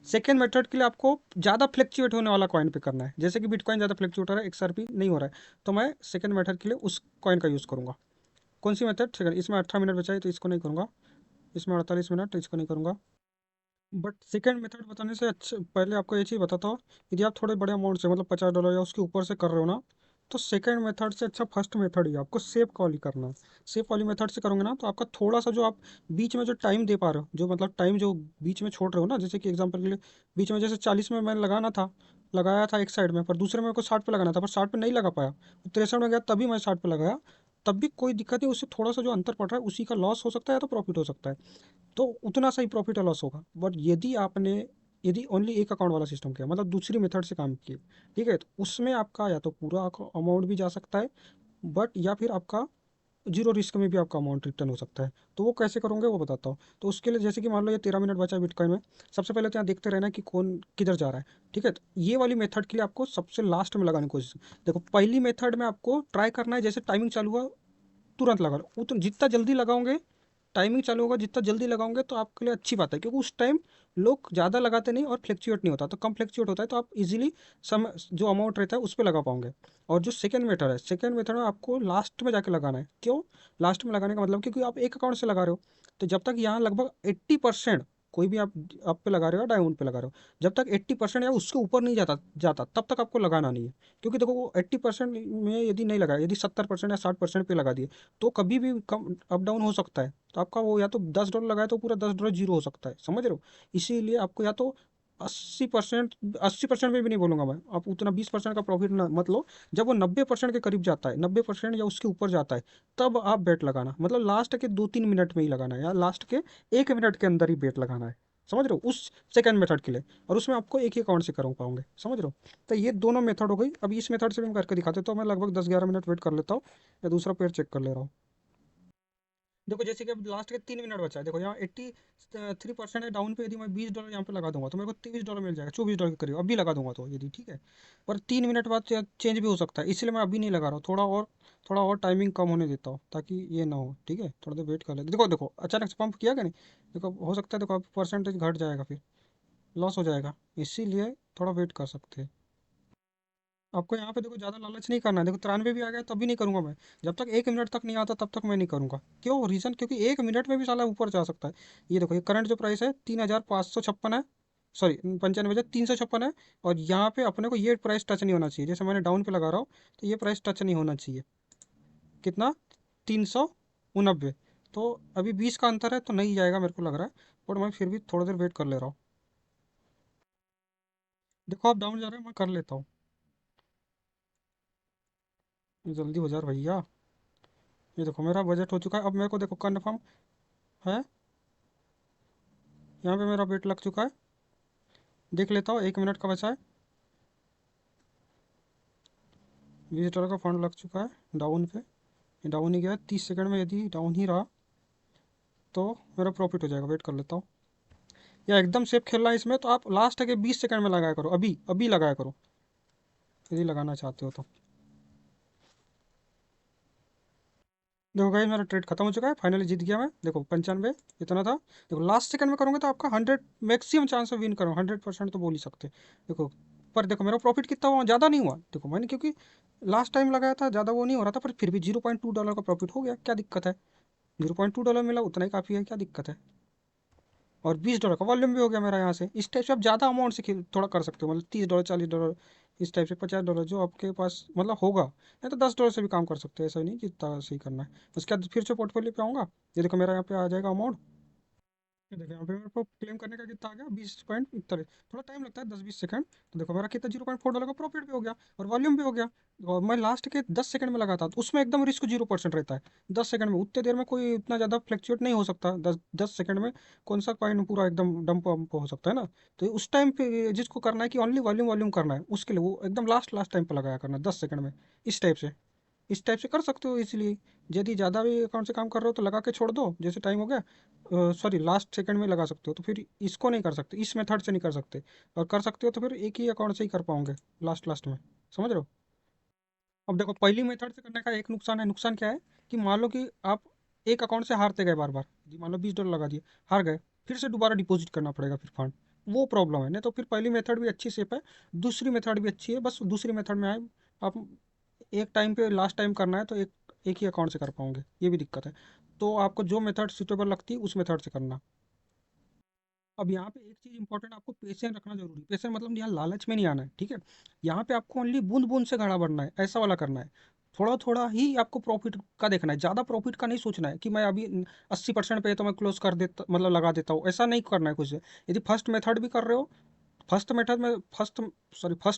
सेकेंड मेथड के लिए आपको ज़्यादा फ्लक्चुएट होने वाला कॉइन पे करना है, जैसे कि बिटकॉइन ज़्यादा फ्लक्चुएट हो रहा है, XRP नहीं हो रहा है, तो मैं सेकेंड मेथड के लिए उस कॉइन का यूज़ करूँगा। कौन सी मेथड, सेकंड, इसमें 18 मिनट बचा है तो इसको नहीं करूँगा, इसमें 48 मिनट तो इसको नहीं करूँगा। बट सेकेंड मेथड बताने से अच्छा पहले आपको ये चीज़ बताता हूँ, यदि आप थोड़े बड़े अमाउंट से, मतलब $50 या उसके ऊपर से कर रहे हो ना, तो सेकेंड मेथड से अच्छा फर्स्ट मेथड ही आपको सेफ वाली करना है। सेफ वाली मेथड से करोगे ना, तो आपका थोड़ा सा जो आप बीच में जो टाइम दे पा रहे हो, जो मतलब टाइम जो बीच में छोड़ रहे हो ना, जैसे कि एग्जांपल के लिए बीच में जैसे 40 में मैंने लगाना था, लगाया था एक साइड में, पर दूसरे में को 60 पे लगाना था, पर 60 पे नहीं लगा पाया, 63 में गया तभी मैं 60 पे लगाया, तब भी कोई दिक्कत नहीं, उससे थोड़ा सा जो अंतर पड़ रहा है उसी का लॉस हो सकता है या तो प्रॉफिट हो सकता है, तो उतना सही प्रॉफिट या लॉस होगा। बट यदि आपने, यदि ओनली एक अकाउंट वाला सिस्टम किया, मतलब दूसरी मेथड से काम किए, ठीक है, तो उसमें आपका या तो पूरा अमाउंट भी जा सकता है, बट या फिर आपका जीरो रिस्क में भी आपका अमाउंट रिटर्न हो सकता है। तो वो कैसे करोगे वो बताता हूँ। तो उसके लिए जैसे कि मान लो ये 13 मिनट बचा है बिटकॉइन में, सबसे पहले तो यहाँ देखते रहना कि कौन किधर जा रहा है, ठीक है। तो ये वाली मेथड के लिए आपको सबसे लास्ट में लगाने की कोशिश, देखो पहली मेथड में आपको ट्राई करना है, जैसे टाइमिंग चालू हुआ तुरंत लगा लो, जितना जल्दी लगाओगे टाइमिंग चालू होगा, जितना जल्दी लगाओगे तो आपके लिए अच्छी बात है, क्योंकि उस टाइम लोग ज़्यादा लगाते नहीं और फ्लक्चुएट नहीं होता, तो कम फ्लक्चुएट होता है, तो आप इजीली सम जो अमाउंट रहता है उस पर लगा पाओगे। और जो सेकंड मेथड है, सेकंड मेथड में आपको लास्ट में जाके लगाना है। क्यों लास्ट में लगाने का मतलब, क्योंकि आप एक अकाउंट से लगा रहे हो, तो जब तक यहाँ लगभग 80%, कोई भी आप अप पे लगा रहे हो या डाउन पे लगा रहे हो, जब तक 80% या उसके ऊपर नहीं जाता जाता तब तक आपको लगाना नहीं है। क्योंकि देखो वो 80% में यदि नहीं लगाया, यदि 70% या 60% पे लगा दिए, तो कभी भी कम अप डाउन हो सकता है, तो आपका वो या तो $10 लगाए तो पूरा $10 जीरो हो सकता है, समझ रहे हो। इसीलिए आपको या तो 80%, 80% में भी नहीं बोलूंगा मैं, आप उतना 20% का प्रॉफिट ना मत लो। जब वो 90% के करीब जाता है, 90% या उसके ऊपर जाता है, तब आप बेट लगाना, मतलब लास्ट के 2-3 मिनट में ही लगाना है, या लास्ट के 1 मिनट के अंदर ही बेट लगाना है, समझ रहे हो, उस सेकंड मेथड के लिए। और उसमें आपको एक ही अकाउंट से कर पाओगे, समझ रहे हो। तो ये दोनों मेथड हो गई। अब इस मेथड से भी मैं करके दिखाते, तो मैं लगभग 10-11 मिनट वेट कर लेता हूँ, या दूसरा पेयर चेक कर ले रहा हूँ। देखो जैसे कि अब लास्ट के 3 मिनट बचा है, देखो यहाँ 83% है डाउन पे, यदि मैं $20 यहाँ पे लगा दूंगा तो मेरे को $23 मिल जाएगा, $24 के करीब अभी लगा दूंगा तो, यदि ठीक है। पर 3 मिनट बाद चेंज भी हो सकता है, इसलिए मैं अभी नहीं लगा रहा हूँ, थोड़ा और टाइमिंग कम होने देता हूँ, ताकि ये ना हो, ठीक है, थोड़ा देर वेट कर ले। देखो देखो अचानक से पंप किया क्या नहीं, देखो हो सकता है, देखो आप परसेंटेज घट जाएगा, फिर लॉस हो जाएगा, इसीलिए थोड़ा वेट कर सकते हैं। आपको यहाँ पे देखो ज़्यादा लालच नहीं करना है, देखो 93 भी आ गया तब भी नहीं करूँगा मैं, जब तक 1 मिनट तक नहीं आता तब तक मैं नहीं करूँगा। क्यों रीज़न, क्योंकि 1 मिनट में भी साला ऊपर जा सकता है। ये देखो ये करंट जो प्राइस है 3556 है, सॉरी 95,356 है। और यहाँ पे अपने को ये प्राइस टच नहीं होना चाहिए, जैसे मैंने डाउन पे लगा रहा हूँ, तो ये प्राइस टच नहीं होना चाहिए। कितना, 389। तो अभी 20 का अंतर है, तो नहीं जाएगा मेरे को लग रहा है, बट मैं फिर भी थोड़ा देर वेट कर ले रहा हूँ। देखो आप डाउन जा रहे हैं, मैं कर लेता हूँ, जल्दी हो जा रहा भैया। ये देखो मेरा बजट हो चुका है, अब मेरे को देखो कन्फर्म है, यहाँ पे मेरा वेट लग चुका है, देख लेता हूँ 1 मिनट का बचा है। $20 का फंड लग चुका है डाउन पे, ये डाउन ही गया है, 30 सेकंड में यदि डाउन ही रहा तो मेरा प्रॉफिट हो जाएगा, वेट कर लेता हूँ। या एकदम सेफ खेलना है इसमें, तो आप लास्ट के 20 सेकंड में लगाया करो, अभी अभी लगाया करो, यदि लगाना चाहते हो तो। देखो गाइस मेरा ट्रेड खत्म हो चुका है, फाइनली जीत गया मैं, देखो 95 इतना था। देखो लास्ट सेकंड में करोगे तो आपका मैक्सिमम चांस है विन करो, 100% तो बोल ही सकते। देखो पर देखो मेरा प्रॉफिट कितना हुआ, ज़्यादा नहीं हुआ, देखो मैंने क्योंकि लास्ट टाइम लगाया था, ज़्यादा वो नहीं हो रहा था, पर फिर भी $0.2 का प्रॉफिट हो गया, क्या दिक्कत है। $0.2 मिला, उतना ही काफ़ी है, क्या दिक्कत है। और $20 का वॉल्यूम भी हो गया मेरा यहाँ से। इस टाइप से आप ज़्यादा अमाउंट से थोड़ा कर सकते हो, मतलब $30, $40, इस टाइप से $50 जो आपके पास मतलब होगा, या तो $10 से भी काम कर सकते हो, ऐसा नहीं कि इतना सही करना है। उसके बाद फिर से पोर्टफोलियो पे आऊँगा, ये देखो मेरा यहाँ पे आ जाएगा अमाउंट, ये देखो यहाँ पे मेरे को क्लेम करने का कितना आ गया, 20.71। थोड़ा टाइम लगता है, 10-20 सेकंड। तो देखो मेरा कितना $0.4 का प्रॉफिट भी हो गया, और वॉल्यूम भी हो गया। और मैं लास्ट के 10 सेकंड में लगा था, तो उसमें एकदम रिस्क 0% रहता है। 10 सेकंड में, उतने देर में कोई इतना ज़्यादा फ्लक्चुएट नहीं हो सकता, दस दस सेकंड में कौन सा कॉइन पूरा एकदम डंप वम्प हो सकता है ना। तो उस टाइम पे जिसको करना है कि ओनली वॉल्यूम वॉल्यूम करना है, उसके लिए वो एकदम लास्ट लास्ट टाइम पे लगाया करना, 10 सेकंड में। इस टाइप से, इस टाइप से कर सकते हो इसलिए। यदि ज़्यादा भी अकाउंट से काम कर रहे हो तो लगा के छोड़ दो, जैसे टाइम हो गया, सॉरी लास्ट सेकंड में लगा सकते हो, तो फिर इसको नहीं कर सकते, इस मेथड से नहीं कर सकते। और कर सकते हो तो फिर एक ही अकाउंट से ही कर पाओगे लास्ट लास्ट में, समझ रहे हो। अब देखो पहली मेथड से करने का एक नुकसान है, नुकसान क्या है, कि मान लो कि आप एक अकाउंट से हारते गए बार बार, जी मान लो $20 लगा दिए, हार गए, फिर से दोबारा डिपॉजिट करना पड़ेगा फिर फंड, वो प्रॉब्लम है। नहीं तो फिर पहली मेथड भी अच्छी सेफ है, दूसरी मेथड भी अच्छी है, बस दूसरी मेथड में आए आप एक टाइम पे लास्ट टाइम करना है, तो एक एक ही अकाउंट से कर पाओगे, ये भी दिक्कत है। तो आपको जो मेथड सूटेबल लगती है उस मेथड से करना। अब यहाँ पे एक चीज़ इंपॉर्टेंट, आपको पेशेंस रखना जरूरी है। पेशेंस मतलब यहाँ लालच में नहीं आना है, ठीक है। यहाँ पे आपको ओनली बूंद बूंद से घड़ा बढ़ना है, ऐसा वाला करना है। थोड़ा थोड़ा ही आपको प्रॉफिट का देखना है, ज़्यादा प्रॉफिट का नहीं सोचना है कि मैं अभी 80% पे है तो मैं क्लोज कर देता, मतलब लगा देता हूँ, ऐसा नहीं करना है कुछ। यदि फर्स्ट मेथड भी कर रहे हो, फर्स्ट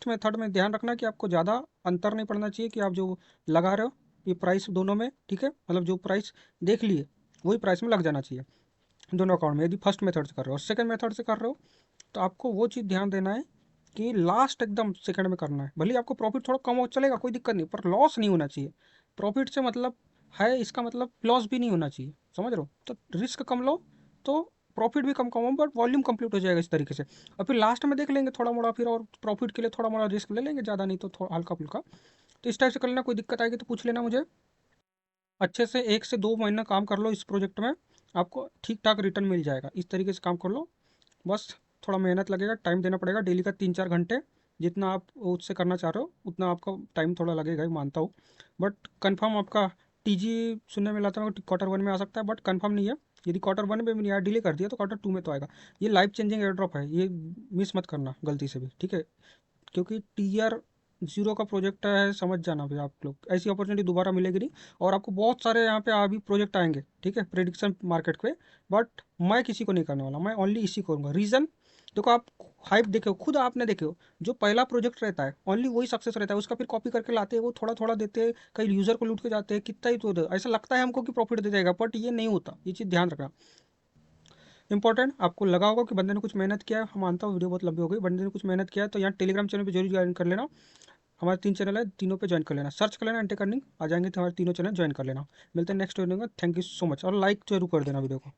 मेथड में ध्यान रखना कि आपको ज़्यादा अंतर नहीं पड़ना चाहिए, कि आप जो लगा रहे हो ये प्राइस दोनों में, ठीक है, मतलब जो प्राइस देख लिए वही प्राइस में लग जाना चाहिए दोनों अकाउंट में, यदि फर्स्ट मेथड से कर रहे हो। और सेकंड मेथड से कर रहे हो तो आपको वो चीज़ ध्यान देना है कि लास्ट एकदम सेकंड में करना है। भले ही आपको प्रॉफिट थोड़ा कम हो चलेगा, कोई दिक्कत नहीं, पर लॉस नहीं होना चाहिए। प्रॉफिट से मतलब है, इसका मतलब लॉस भी नहीं होना चाहिए, समझ रहे हो। तो रिस्क कम लो, तो प्रॉफिट भी कम कमाओ, बट वॉल्यूम कंप्लीट हो जाएगा इस तरीके से। और फिर लास्ट में देख लेंगे थोड़ा मोड़ा, फिर और प्रॉफिट के लिए थोड़ा मोड़ा रिस्क ले लेंगे, ज़्यादा नहीं तो थोड़ा हल्का फुल्का। तो इस टाइप से कर लेना, कोई दिक्कत आएगी तो पूछ लेना मुझे। अच्छे से 1 से 2 महीना काम कर लो इस प्रोजेक्ट में, आपको ठीक ठाक रिटर्न मिल जाएगा। इस तरीके से काम कर लो। बस थोड़ा मेहनत लगेगा, टाइम देना पड़ेगा, डेली का 3-4 घंटे जितना आप उससे करना चाह रहे हो उतना आपका टाइम थोड़ा लगेगा ही, मानता हूँ। बट कंफर्म आपका टीजी सुनने में लाता हूँ Q1 में आ सकता है, बट कंफर्म नहीं है। यदि Q1 में भी नहीं आया, डिले कर दिया, तो Q2 में तो आएगा। ये लाइफ चेंजिंग एयर ड्रॉप है, ये मिस मत करना गलती से भी, ठीक है? क्योंकि Tier 0 का प्रोजेक्ट है, समझ जाना भाई आप लोग, ऐसी अपॉर्चुनिटी दोबारा मिलेगी नहीं। और आपको बहुत सारे यहाँ पे अभी प्रोजेक्ट आएंगे, ठीक है, प्रेडिक्शन मार्केट पे। बट मैं किसी को नहीं करने वाला, मैं ओनली इसी को करूँगा। रीज़न देखो, आप हाइप देखे हो, खुद आपने देखे हो, जो पहला प्रोजेक्ट रहता है ओनली वही सक्सेस रहता है, उसका फिर कॉपी करके लाते हैं, वो थोड़ा थोड़ा देते हैं, कई यूज़र को लूट के जाते हैं, कितना ही तो ऐसा लगता है हमको कि प्रॉफिट दे जाएगा, बट ये नहीं होता, ये चीज़ ध्यान रखना इंपॉर्टेंट। आपको लगा होगा कि बंदे ने कुछ मेहनत किया है, हम मानता हूँ वीडियो बहुत लंबी हो गई, बंदे ने कुछ मेहनत किया है, तो यहाँ टेलीग्राम चैनल पे जरूर ज्वाइन कर लेना। हमारे 3 चैनल है, तीनों पे ज्वाइन कर लेना, सर्च कर लेना एंटी अर्निंग, आ जाएंगे तो हमारे तीनों चैनल ज्वाइन कर लेना। मिलते हैं नेक्स्ट वीडियो में, थैंक यू सो मच, और लाइक जरूर कर देना वीडियो को।